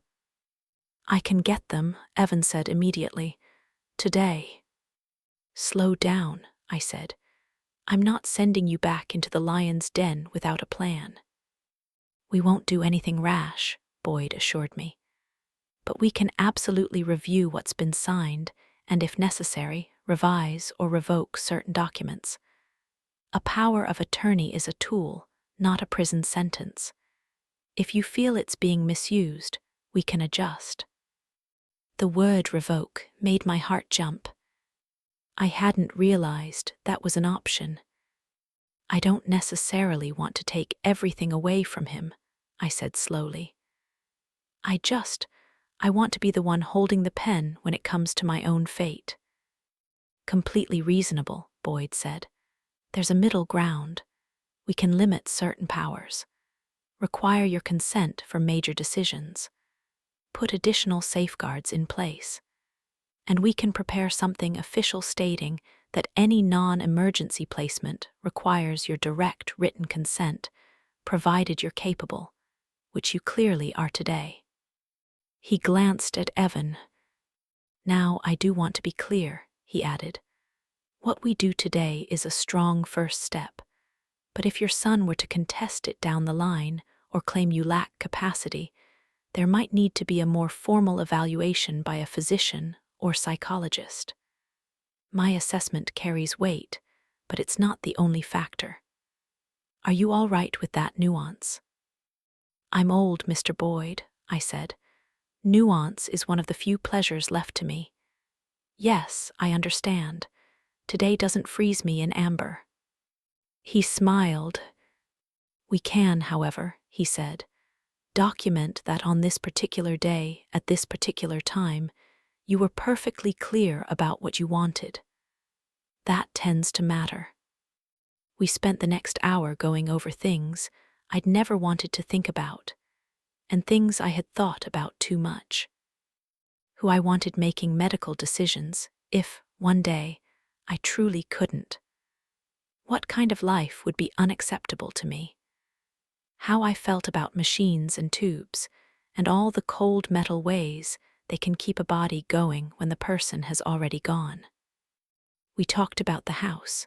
S1: I can get them, Evan said immediately. Today. Slow down, I said. I'm not sending you back into the lion's den without a plan. We won't do anything rash, Boyd assured me. But we can absolutely review what's been signed and if necessary, revise or revoke certain documents. A power of attorney is a tool, not a prison sentence. If you feel it's being misused, we can adjust. The word revoke made my heart jump. I hadn't realized that was an option. I don't necessarily want to take everything away from him, I said slowly. I want to be the one holding the pen when it comes to my own fate. Completely reasonable, Boyd said. There's a middle ground. We can limit certain powers, require your consent for major decisions, put additional safeguards in place, and we can prepare something official stating that any non-emergency placement requires your direct written consent, provided you're capable, which you clearly are today. He glanced at Evan. Now I do want to be clear, he added. What we do today is a strong first step, but if your son were to contest it down the line or claim you lack capacity, there might need to be a more formal evaluation by a physician or psychologist. My assessment carries weight, but it's not the only factor. Are you all right with that nuance? I'm old, Mr. Boyd, I said. Nuance is one of the few pleasures left to me. Yes, I understand. Today doesn't freeze me in amber. He smiled. We can, however, he said, document that on this particular day, at this particular time, you were perfectly clear about what you wanted. That tends to matter. We spent the next hour going over things I'd never wanted to think about, and things I had thought about too much. Who I wanted making medical decisions if, one day, I truly couldn't. What kind of life would be unacceptable to me? How I felt about machines and tubes, and all the cold metal ways they can keep a body going when the person has already gone. We talked about the house,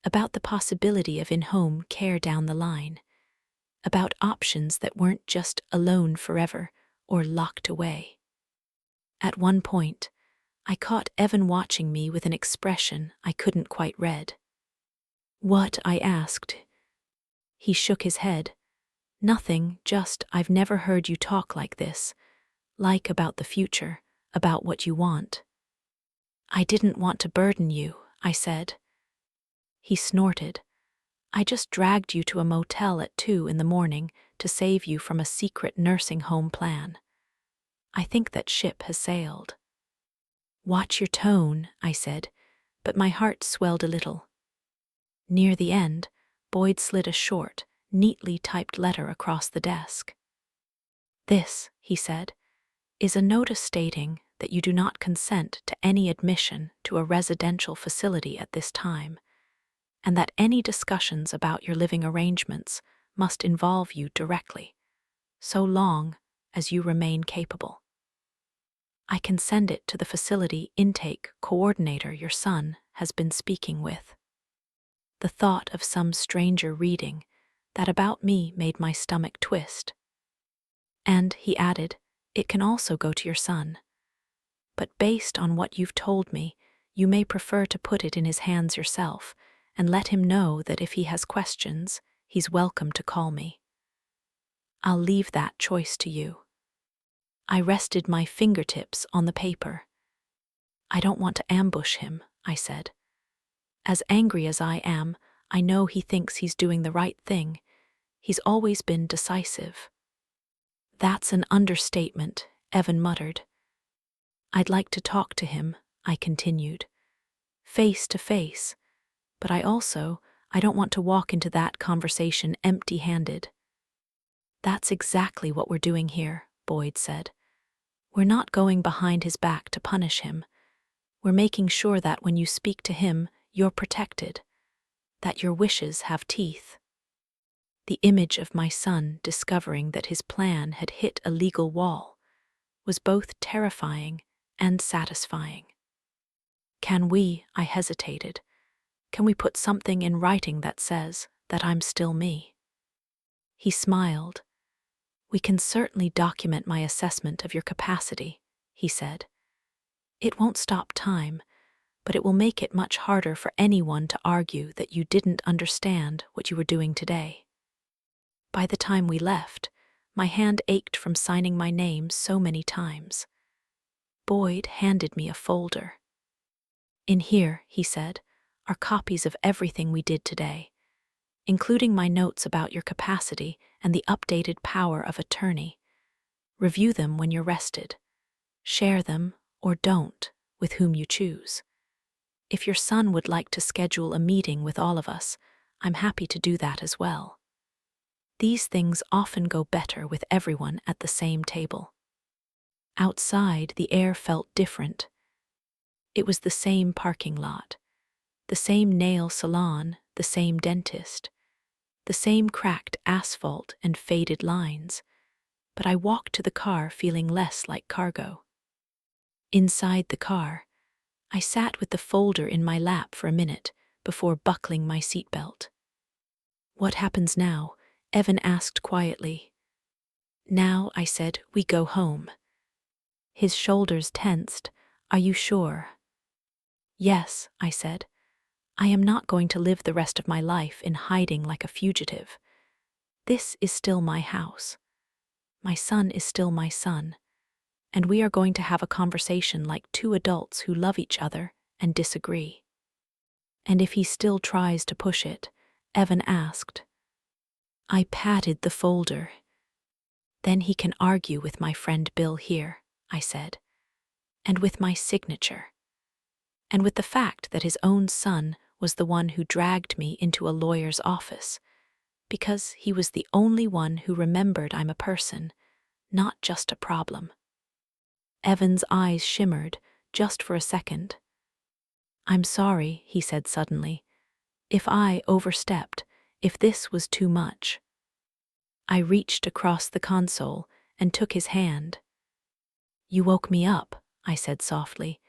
S1: about the possibility of in-home care down the line, about options that weren't just alone forever or locked away. At one point, I caught Evan watching me with an expression I couldn't quite read. What? I asked. He shook his head. Nothing, just I've never heard you talk like this, like about the future, about what you want. I didn't want to burden you, I said. He snorted. I just dragged you to a motel at 2 in the morning to save you from a secret nursing home plan. I think that ship has sailed. Watch your tone, I said, but my heart swelled a little. Near the end, Boyd slid a short, neatly typed letter across the desk. This, he said, is a notice stating that you do not consent to any admission to a residential facility at this time, and that any discussions about your living arrangements must involve you directly, so long as you remain capable. I can send it to the facility intake coordinator your son has been speaking with. The thought of some stranger reading that about me made my stomach twist. And, he added, it can also go to your son. But based on what you've told me, you may prefer to put it in his hands yourself and let him know that if he has questions, he's welcome to call me. I'll leave that choice to you. I rested my fingertips on the paper. I don't want to ambush him, I said. As angry as I am, I know he thinks he's doing the right thing. He's always been decisive. That's an understatement, Evan muttered. I'd like to talk to him, I continued. Face to face, but I don't want to walk into that conversation empty-handed. That's exactly what we're doing here, Boyd said. We're not going behind his back to punish him. We're making sure that when you speak to him, you're protected, that your wishes have teeth. The image of my son discovering that his plan had hit a legal wall was both terrifying and satisfying. I hesitated. Can we put something in writing that says that I'm still me? He smiled. We can certainly document my assessment of your capacity, he said. It won't stop time, but it will make it much harder for anyone to argue that you didn't understand what you were doing today. By the time we left, my hand ached from signing my name so many times. Boyd handed me a folder. In here, he said, are copies of everything we did today, including my notes about your capacity and the updated power of attorney. Review them when you're rested. Share them, or don't, with whom you choose. If your son would like to schedule a meeting with all of us, I'm happy to do that as well. These things often go better with everyone at the same table. Outside, the air felt different. It was the same parking lot, the same nail salon, the same dentist, the same cracked asphalt and faded lines, but I walked to the car feeling less like cargo. Inside the car, I sat with the folder in my lap for a minute before buckling my seatbelt. "What happens now?" Evan asked quietly. "Now," I said, "we go home." His shoulders tensed. "Are you sure?" "Yes," I said. "I am not going to live the rest of my life in hiding like a fugitive. This is still my house. My son is still my son, and we are going to have a conversation like two adults who love each other and disagree." "And if he still tries to push it?" Evan asked. I patted the folder. "Then he can argue with my friend Bill here," I said, "and with my signature, and with the fact that his own son was the one who dragged me into a lawyer's office, because he was the only one who remembered I'm a person, not just a problem." Evan's eyes shimmered, just for a second. "I'm sorry," he said suddenly, "if I overstepped, if this was too much." I reached across the console and took his hand. "You woke me up," I said softly,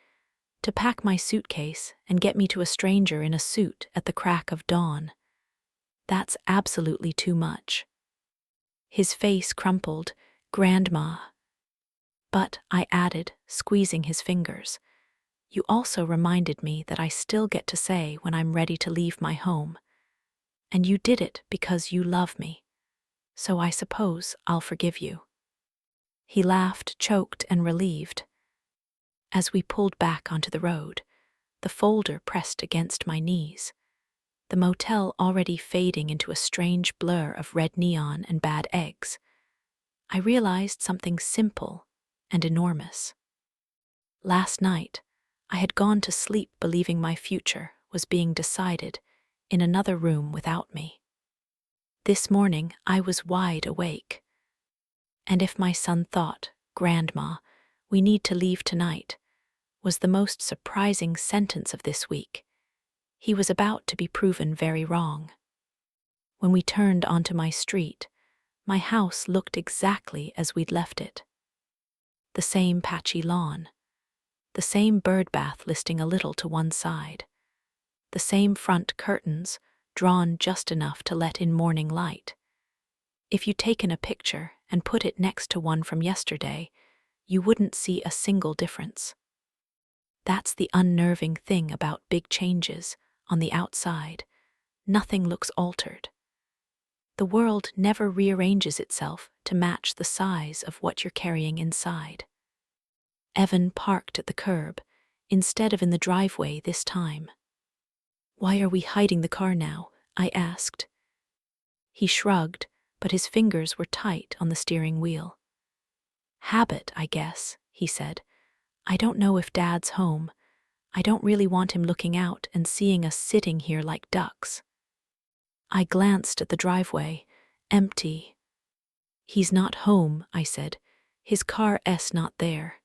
S1: "to pack my suitcase and get me to a stranger in a suit at the crack of dawn. That's absolutely too much." His face crumpled. "Grandma." "But," I added, squeezing his fingers, "you also reminded me that I still get to say when I'm ready to leave my home. And you did it because you love me. So I suppose I'll forgive you." He laughed, choked and relieved. As we pulled back onto the road, the folder pressed against my knees, the motel already fading into a strange blur of red neon and bad eggs, I realized something simple and enormous. Last night, I had gone to sleep believing my future was being decided in another room without me. This morning, I was wide awake. And if my son thought, "Grandma, we need to leave tonight," was the most surprising sentence of this week, he was about to be proven very wrong. When we turned onto my street, my house looked exactly as we'd left it. The same patchy lawn, the same bird bath listing a little to one side, the same front curtains drawn just enough to let in morning light. If you'd taken a picture and put it next to one from yesterday, you wouldn't see a single difference. That's the unnerving thing about big changes on the outside. Nothing looks altered. The world never rearranges itself to match the size of what you're carrying inside. Evan parked at the curb, instead of in the driveway this time. "Why are we hiding the car now?" I asked. He shrugged, but his fingers were tight on the steering wheel. "Habit, I guess," he said. "I don't know if Dad's home. I don't really want him looking out and seeing us sitting here like ducks." I glanced at the driveway. Empty. "He's not home," I said. "His car's not there."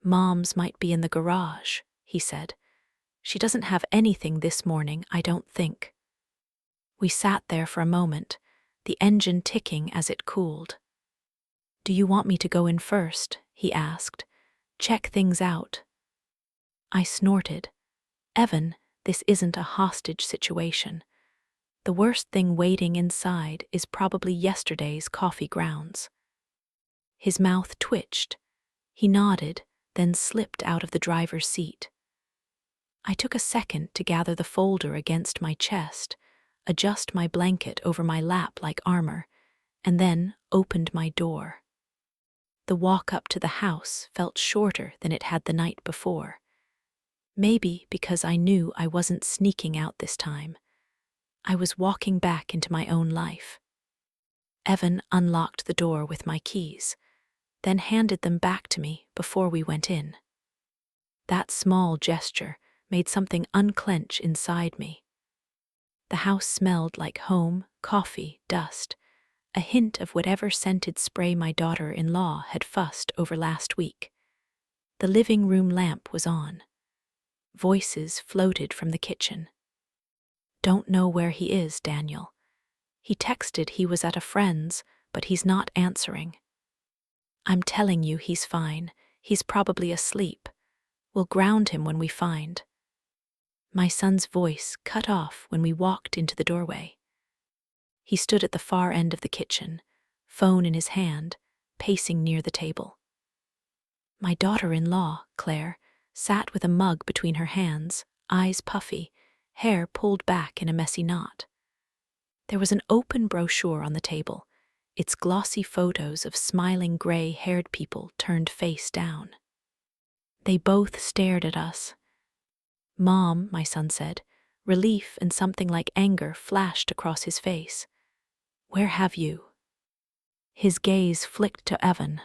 S1: "Mom's might be in the garage," he said. "She doesn't have anything this morning, I don't think." We sat there for a moment, the engine ticking as it cooled. "Do you want me to go in first?" he asked. "Check things out." I snorted. "Evan, this isn't a hostage situation. The worst thing waiting inside is probably yesterday's coffee grounds." His mouth twitched. He nodded, then slipped out of the driver's seat. I took a second to gather the folder against my chest, adjust my blanket over my lap like armor, and then opened my door. The walk up to the house felt shorter than it had the night before. Maybe because I knew I wasn't sneaking out this time. I was walking back into my own life. Evan unlocked the door with my keys, then handed them back to me before we went in. That small gesture made something unclench inside me. The house smelled like home, coffee, dust, a hint of whatever scented spray my daughter-in-law had fussed over last week. The living room lamp was on. Voices floated from the kitchen. "Don't know where he is, Daniel. He texted he was at a friend's, but he's not answering. I'm telling you he's fine. He's probably asleep. We'll ground him when we find." My son's voice cut off when we walked into the doorway. He stood at the far end of the kitchen, phone in his hand, pacing near the table. My daughter-in-law, Claire, sat with a mug between her hands, eyes puffy, hair pulled back in a messy knot. There was an open brochure on the table, its glossy photos of smiling gray-haired people turned face down. They both stared at us. "Mom," my son said. Relief and something like anger flashed across his face. "Where have you?" His gaze flicked to Evan.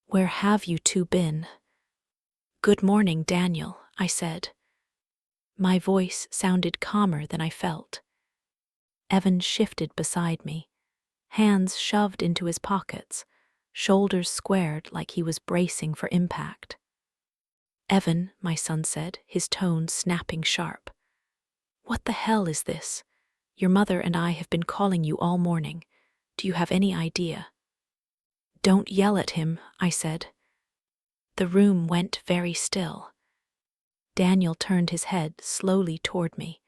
S1: "Where have you two been?" "Good morning, Daniel," I said. My voice sounded calmer than I felt. Evan shifted beside me, hands shoved into his pockets, shoulders squared like he was bracing for impact. "Evan," my son said, his tone snapping sharp. "What the hell is this? Your mother and I have been calling you all morning. Do you have any idea?" "Don't yell at him," I said. The room went very still. Daniel turned his head slowly toward me.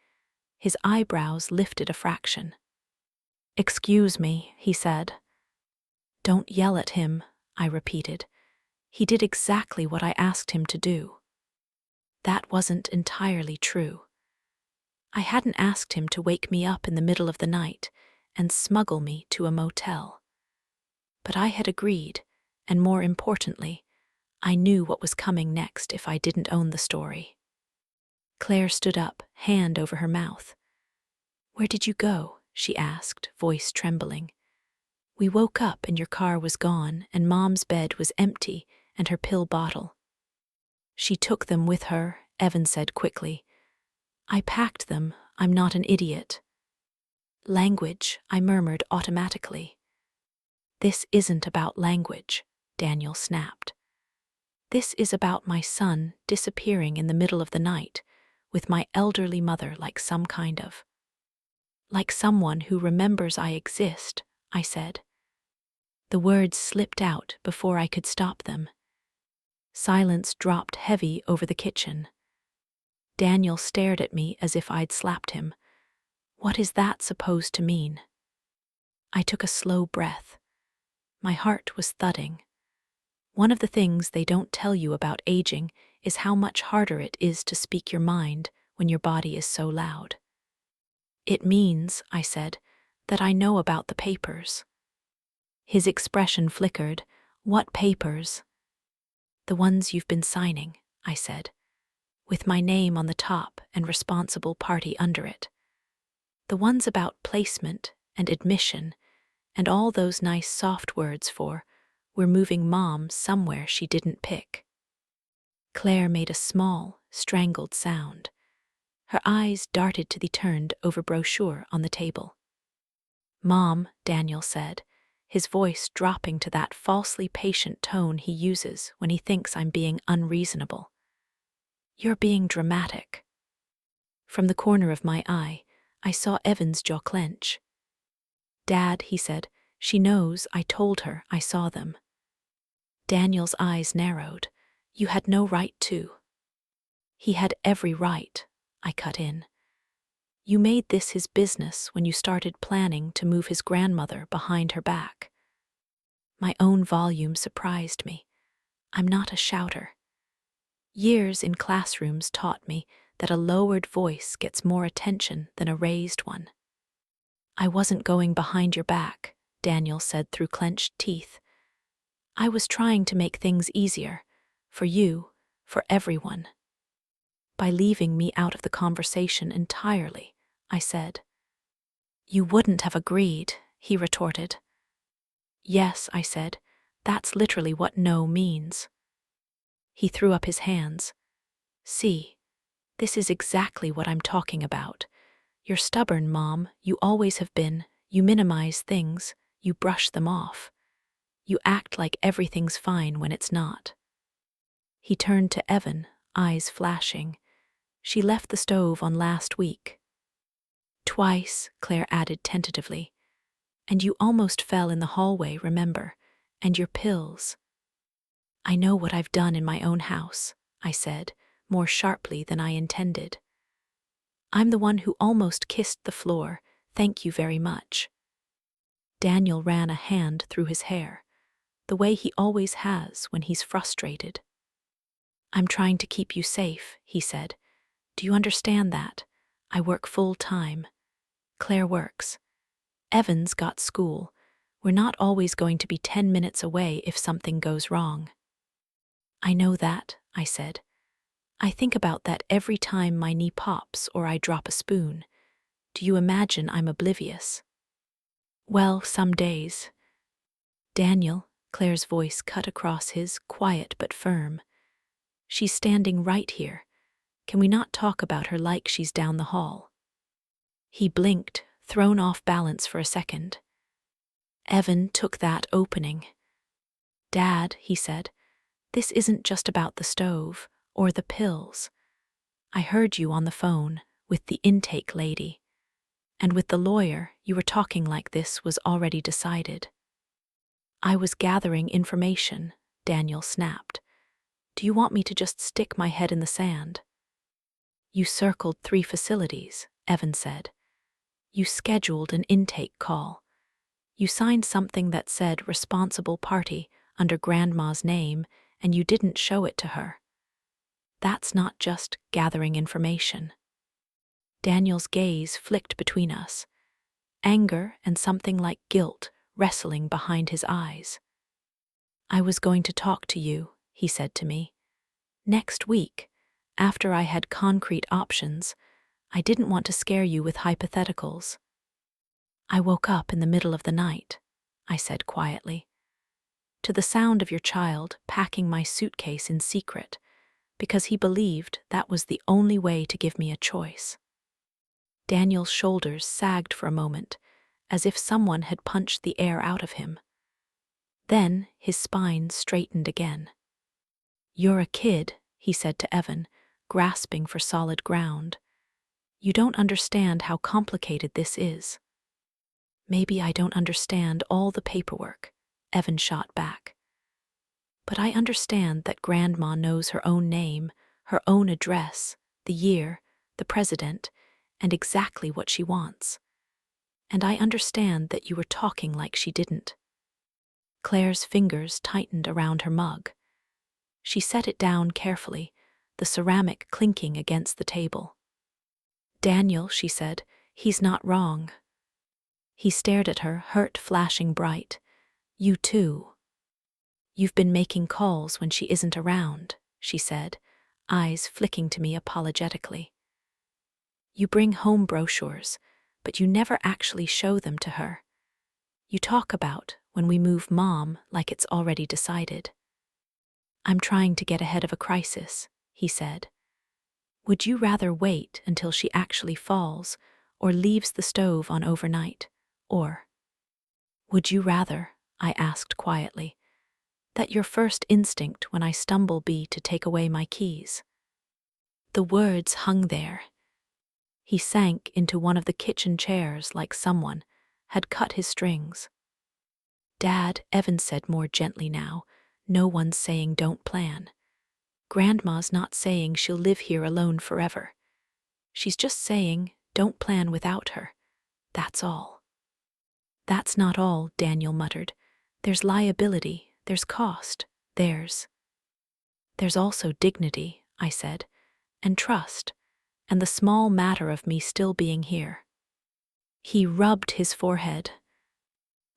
S1: His eyebrows lifted a fraction. "Excuse me," he said. "Don't yell at him," I repeated. "He did exactly what I asked him to do." That wasn't entirely true. I hadn't asked him to wake me up in the middle of the night and smuggle me to a motel. But I had agreed, and more importantly, I knew what was coming next if I didn't own the story. Claire stood up, hand over her mouth. "Where did you go?" she asked, voice trembling. "We woke up and your car was gone and Mom's bed was empty and her pill bottle." "She took them with her," Evan said quickly. "I packed them. I'm not an idiot." "Language," I murmured automatically. "This isn't about language," Daniel snapped. "This is about my son disappearing in the middle of the night with my elderly mother like someone who remembers I exist," I said. The words slipped out before I could stop them. Silence dropped heavy over the kitchen. Daniel stared at me as if I'd slapped him. What is that supposed to mean? I took a slow breath. My heart was thudding. One of the things they don't tell you about aging is how much harder it is to speak your mind when your body is so loud. "It means," I said, "that I know about the papers." His expression flickered. "What papers?" "The ones you've been signing," I said, "with my name on the top and responsible party under it. The ones about placement and admission and all those nice soft words for we're moving Mom somewhere she didn't pick." Claire made a small, strangled sound. Her eyes darted to the turned-over brochure on the table. "Mom," Daniel said, his voice dropping to that falsely patient tone he uses when he thinks I'm being unreasonable. "You're being dramatic." From the corner of my eye, I saw Evan's jaw clench. "Dad," he said, "she knows I told her I saw them." Daniel's eyes narrowed. "You had no right to." "He had every right," I cut in. "You made this his business when you started planning to move his grandmother behind her back." My own volume surprised me. I'm not a shouter. Years in classrooms taught me that a lowered voice gets more attention than a raised one. I wasn't going behind your back, Daniel said through clenched teeth. I was trying to make things easier. For you, for everyone. By leaving me out of the conversation entirely, I said. You wouldn't have agreed, he retorted. Yes, I said, that's literally what no means. He threw up his hands. See, this is exactly what I'm talking about. You're stubborn, Mom, you always have been. You minimize things, you brush them off. You act like everything's fine when it's not. He turned to Evan, eyes flashing. She left the stove on last week. Twice, Claire added tentatively. And you almost fell in the hallway, remember? And your pills. I know what I've done in my own house, I said, more sharply than I intended. I'm the one who almost kissed the floor. Thank you very much. Daniel ran a hand through his hair, the way he always has when he's frustrated. I'm trying to keep you safe, he said. Do you understand that? I work full-time. Claire works. Evan's got school. We're not always going to be 10 minutes away if something goes wrong. I know that, I said. I think about that every time my knee pops or I drop a spoon. Do you imagine I'm oblivious? Well, some days. Daniel, Claire's voice cut across his, quiet but firm. She's standing right here. Can we not talk about her like she's down the hall? He blinked, thrown off balance for a second. Evan took that opening. Dad, he said, this isn't just about the stove or the pills. I heard you on the phone with the intake lady. And with the lawyer, you were talking like this was already decided. I was gathering information, Daniel snapped. Do you want me to just stick my head in the sand? You circled 3 facilities, Evan said. You scheduled an intake call. You signed something that said responsible party under Grandma's name, and you didn't show it to her. That's not just gathering information. Daniel's gaze flicked between us, anger and something like guilt wrestling behind his eyes. I was going to talk to you, he said to me. Next week, after I had concrete options. I didn't want to scare you with hypotheticals. I woke up in the middle of the night, I said quietly, to the sound of your child packing my suitcase in secret, because he believed that was the only way to give me a choice. Daniel's shoulders sagged for a moment, as if someone had punched the air out of him. Then his spine straightened again. You're a kid, he said to Evan, grasping for solid ground. You don't understand how complicated this is. Maybe I don't understand all the paperwork, Evan shot back. But I understand that Grandma knows her own name, her own address, the year, the president, and exactly what she wants. And I understand that you were talking like she didn't. Claire's fingers tightened around her mug. She set it down carefully, the ceramic clinking against the table. Daniel, she said, he's not wrong. He stared at her, hurt flashing bright. You too. You've been making calls when she isn't around, she said, eyes flicking to me apologetically. You bring home brochures, but you never actually show them to her. You talk about when we move Mom like it's already decided. I'm trying to get ahead of a crisis, he said. Would you rather wait until she actually falls or leaves the stove on overnight? Or would you rather, I asked quietly, that your first instinct when I stumble be to take away my keys? The words hung there. He sank into one of the kitchen chairs like someone had cut his strings. Dad, Evan said more gently now, no one's saying don't plan. Grandma's not saying she'll live here alone forever. She's just saying don't plan without her. That's all. That's not all, Daniel muttered. There's liability, there's cost, there's also dignity, I said, and trust, and the small matter of me still being here. He rubbed his forehead.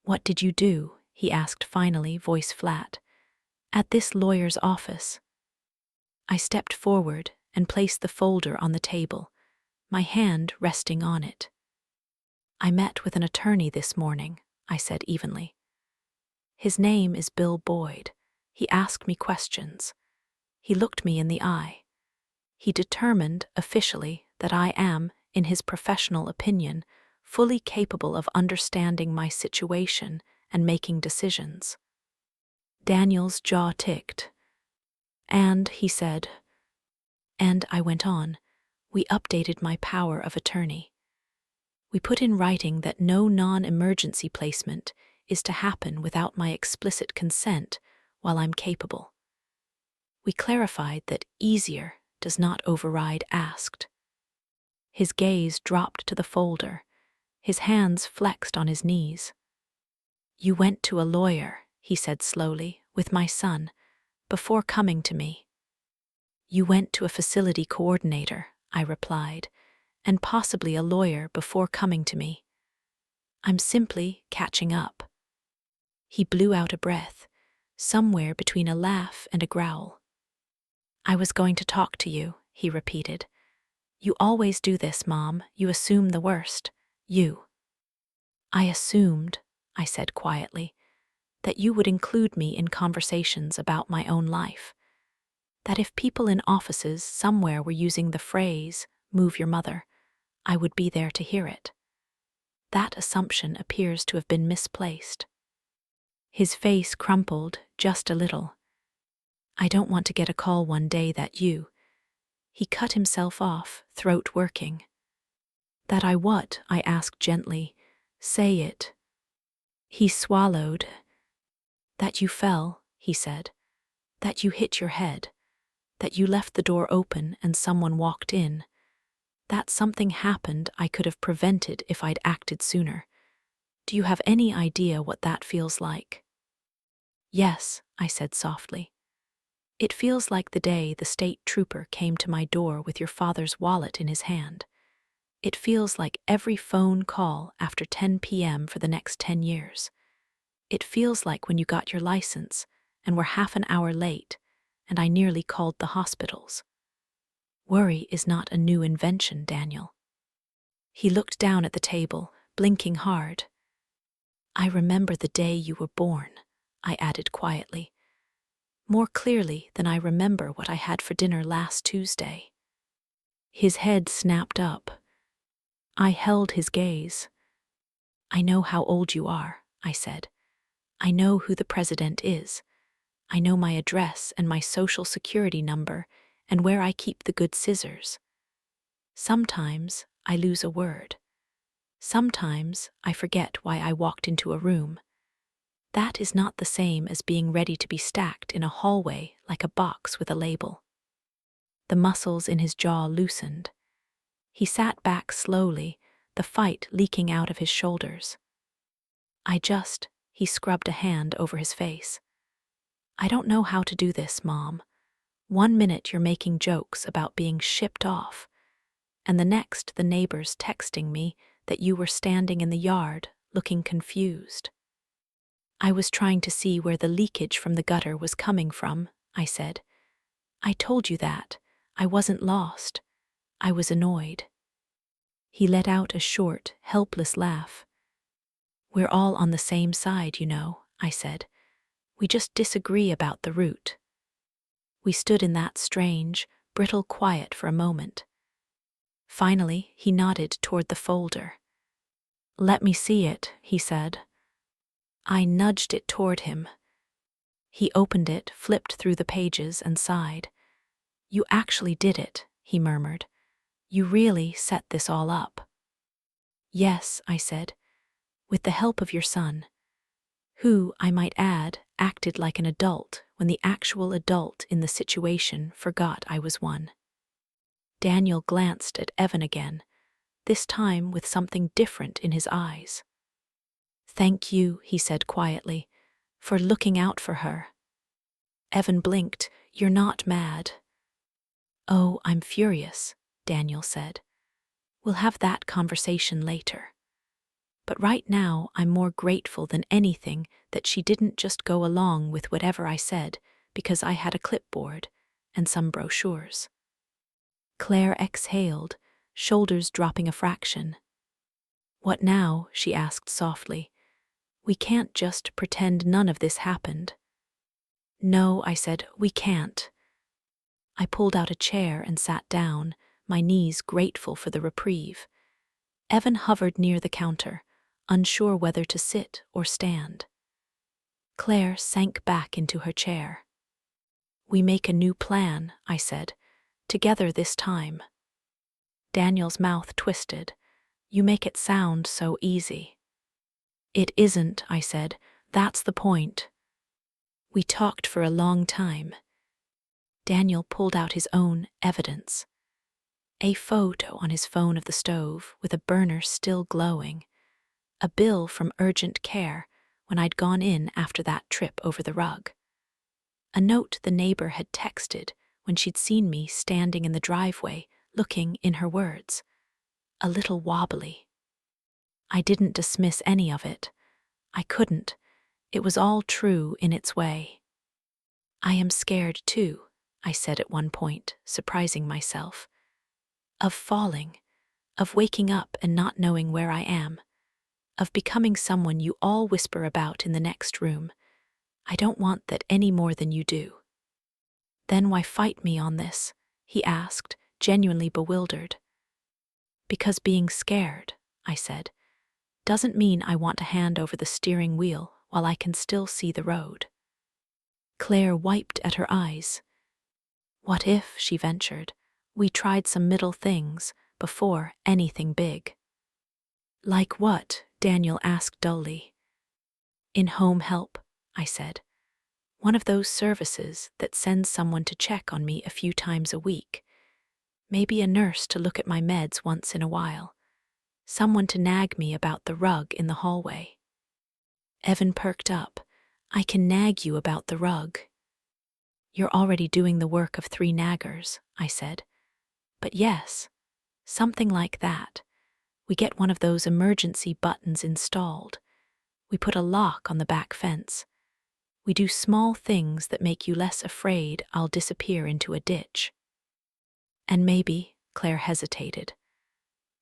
S1: What did you do? He asked finally, voice flat. At this lawyer's office. I stepped forward and placed the folder on the table, my hand resting on it. I met with an attorney this morning, I said evenly. His name is Bill Boyd. He asked me questions. He looked me in the eye. He determined, officially, that I am, in his professional opinion, fully capable of understanding my situation and making decisions. Daniel's jaw ticked. And, he said, and I went on, we updated my power of attorney. We put in writing that no non-emergency placement is to happen without my explicit consent while I'm capable. We clarified that easier does not override asked. His gaze dropped to the folder. His hands flexed on his knees. You went to a lawyer, he said slowly, with my son, before coming to me. You went to a facility coordinator, I replied, and possibly a lawyer before coming to me. I'm simply catching up. He blew out a breath, somewhere between a laugh and a growl. I was going to talk to you, he repeated. You always do this, Mom. You assume the worst. You. I assumed, I said quietly, that you would include me in conversations about my own life. That if people in offices somewhere were using the phrase, move your mother, I would be there to hear it. That assumption appears to have been misplaced. His face crumpled just a little. I don't want to get a call one day that you. He cut himself off, throat working. That I what? I asked gently. Say it. He swallowed. That you fell, he said. That you hit your head. That you left the door open and someone walked in. That something happened I could have prevented if I'd acted sooner. Do you have any idea what that feels like? Yes, I said softly. It feels like the day the state trooper came to my door with your father's wallet in his hand. It feels like every phone call after 10 p.m. for the next 10 years. It feels like when you got your license and were half an hour late, and I nearly called the hospitals. Worry is not a new invention, Daniel. He looked down at the table, blinking hard. I remember the day you were born, I added quietly. More clearly than I remember what I had for dinner last Tuesday. His head snapped up. I held his gaze. I know how old you are, I said. I know who the president is. I know my address and my social security number and where I keep the good scissors. Sometimes I lose a word. Sometimes I forget why I walked into a room. That is not the same as being ready to be stacked in a hallway like a box with a label. The muscles in his jaw loosened. He sat back slowly, the fight leaking out of his shoulders. He scrubbed a hand over his face. I don't know how to do this, Mom. 1 minute you're making jokes about being shipped off, and the next the neighbors texting me that you were standing in the yard looking confused. I was trying to see where the leakage from the gutter was coming from, I said. I told you that. I wasn't lost. I was annoyed. He let out a short, helpless laugh. We're all on the same side, you know, I said. We just disagree about the route. We stood in that strange, brittle quiet for a moment. Finally, he nodded toward the folder. Let me see it, he said. I nudged it toward him. He opened it, flipped through the pages, and sighed. You actually did it, he murmured. You really set this all up. Yes, I said, with the help of your son, who, I might add, acted like an adult when the actual adult in the situation forgot I was one. Daniel glanced at Evan again, this time with something different in his eyes. Thank you, he said quietly, for looking out for her. Evan blinked. You're not mad. "Oh, I'm furious," Daniel said. "We'll have that conversation later. But right now, I'm more grateful than anything that she didn't just go along with whatever I said because I had a clipboard and some brochures." Claire exhaled, shoulders dropping a fraction. "What now?" she asked softly. "We can't just pretend none of this happened." "No," I said, "we can't." I pulled out a chair and sat down, my knees grateful for the reprieve. Evan hovered near the counter, unsure whether to sit or stand. Claire sank back into her chair. "We make a new plan," I said, "together this time." Daniel's mouth twisted. "You make it sound so easy." "It isn't," I said. "That's the point." We talked for a long time. Daniel pulled out his own evidence. A photo on his phone of the stove with a burner still glowing. A bill from urgent care when I'd gone in after that trip over the rug. A note the neighbor had texted when she'd seen me standing in the driveway, looking, in her words, a little wobbly. I didn't dismiss any of it. I couldn't. It was all true in its way. "I am scared too," I said at one point, surprising myself. "Of falling, of waking up and not knowing where I am, of becoming someone you all whisper about in the next room. I don't want that any more than you do." "Then why fight me on this?" he asked, genuinely bewildered. "Because being scared," I said, "doesn't mean I want to hand over the steering wheel while I can still see the road." Claire wiped at her eyes. "What if," she ventured, "we tried some middle things before anything big?" "Like what?" Daniel asked dully. "In home help," I said. "One of those services that sends someone to check on me a few times a week. Maybe a nurse to look at my meds once in a while. Someone to nag me about the rug in the hallway." Evan perked up. "I can nag you about the rug." "You're already doing the work of 3 naggers," I said. "But yes, something like that. We get one of those emergency buttons installed. We put a lock on the back fence. We do small things that make you less afraid I'll disappear into a ditch." "And maybe," Claire hesitated,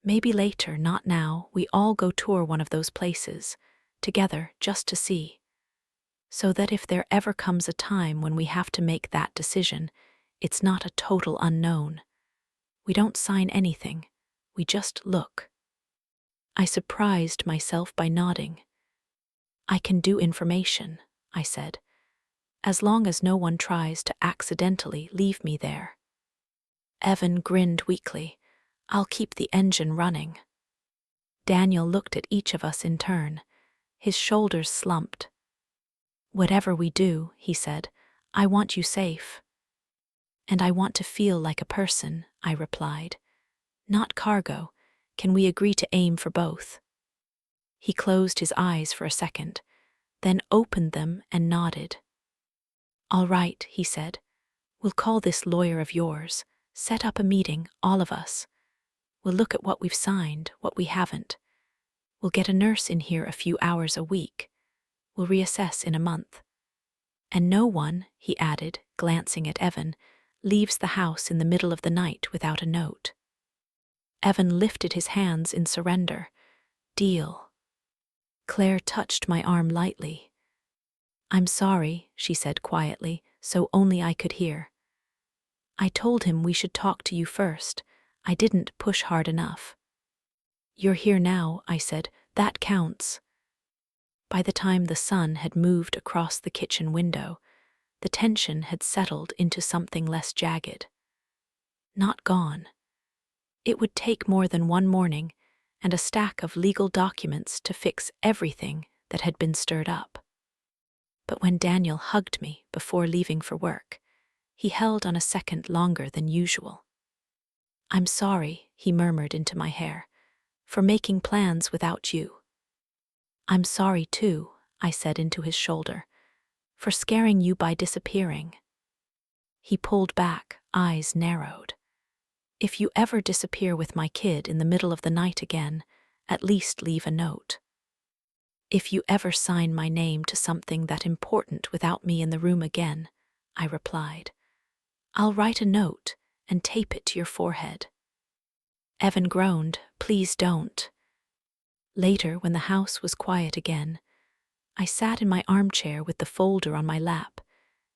S1: "maybe later, not now, we all go tour one of those places, together, just to see. So that if there ever comes a time when we have to make that decision, it's not a total unknown. We don't sign anything, we just look." I surprised myself by nodding. "I can do information," I said, "as long as no one tries to accidentally leave me there." Evan grinned weakly. "I'll keep the engine running." Daniel looked at each of us in turn. His shoulders slumped. "Whatever we do," he said, "I want you safe." "And I want to feel like a person," I replied. "Not cargo. Can we agree to aim for both?" He closed his eyes for a second, then opened them and nodded. "All right," he said. "We'll call this lawyer of yours, set up a meeting, all of us. We'll look at what we've signed, what we haven't. We'll get a nurse in here a few hours a week. We'll reassess in a month. And no one," he added, glancing at Evan, "leaves the house in the middle of the night without a note." Evan lifted his hands in surrender. "Deal." Claire touched my arm lightly. "I'm sorry," she said quietly, so only I could hear. "I told him we should talk to you first. I didn't push hard enough." "You're here now," I said. "That counts." By the time the sun had moved across the kitchen window, the tension had settled into something less jagged. Not gone. It would take more than one morning and a stack of legal documents to fix everything that had been stirred up. But when Daniel hugged me before leaving for work, he held on a second longer than usual. "I'm sorry," he murmured into my hair, "for making plans without you." "I'm sorry too," I said into his shoulder, "for scaring you by disappearing." He pulled back, eyes narrowed. If you ever disappear with my kid in the middle of the night again, at least leave a note. If you ever sign my name to something that important without me in the room again, I replied, I'll write a note and tape it to your forehead. Evan groaned, please don't. Later, when the house was quiet again, I sat in my armchair with the folder on my lap,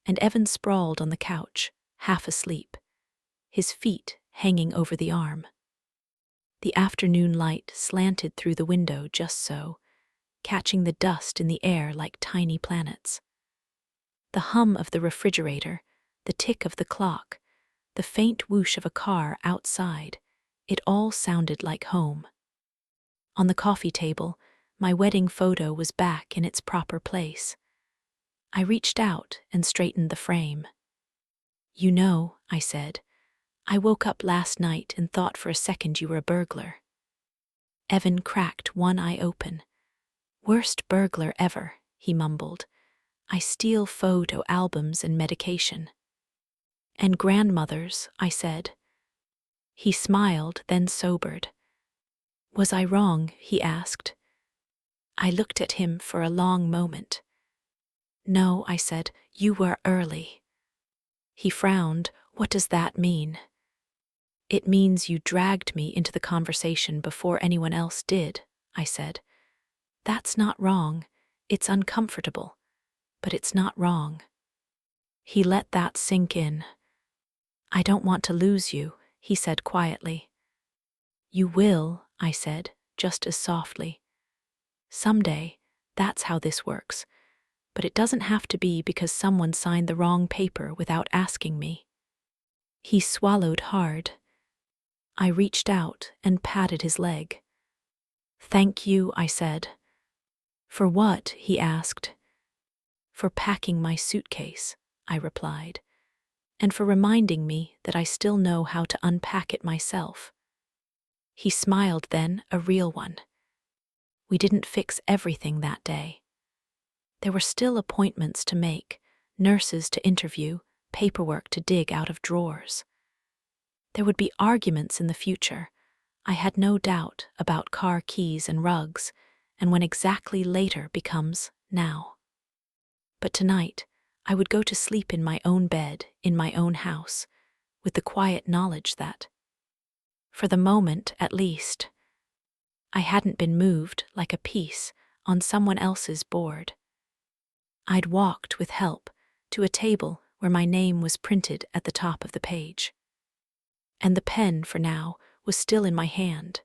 S1: and Evan sprawled on the couch, half asleep, his feet hanging over the arm. The afternoon light slanted through the window just so, catching the dust in the air like tiny planets. The hum of the refrigerator, the tick of the clock, the faint whoosh of a car outside, it all sounded like home. On the coffee table, my wedding photo was back in its proper place. I reached out and straightened the frame. You know, I said, I woke up last night and thought for a second you were a burglar. Evan cracked one eye open. Worst burglar ever, he mumbled. I steal photo albums and medication. And grandmothers, I said. He smiled, then sobered. Was I wrong? He asked. I looked at him for a long moment. No, I said, you were early. He frowned. What does that mean? It means you dragged me into the conversation before anyone else did, I said. That's not wrong. It's uncomfortable, but it's not wrong. He let that sink in. I don't want to lose you, he said quietly. You will, I said, just as softly. Someday, that's how this works, but it doesn't have to be because someone signed the wrong paper without asking me. He swallowed hard. I reached out and patted his leg. Thank you, I said. For what? He asked. For packing my suitcase, I replied, and for reminding me that I still know how to unpack it myself. He smiled then, a real one. We didn't fix everything that day. There were still appointments to make, nurses to interview, paperwork to dig out of drawers. There would be arguments in the future. I had no doubt about car keys and rugs, and when exactly later becomes now. But tonight, I would go to sleep in my own bed, in my own house, with the quiet knowledge that, for the moment at least, I hadn't been moved like a piece on someone else's board. I'd walked with help to a table where my name was printed at the top of the page. And the pen, for now, was still in my hand.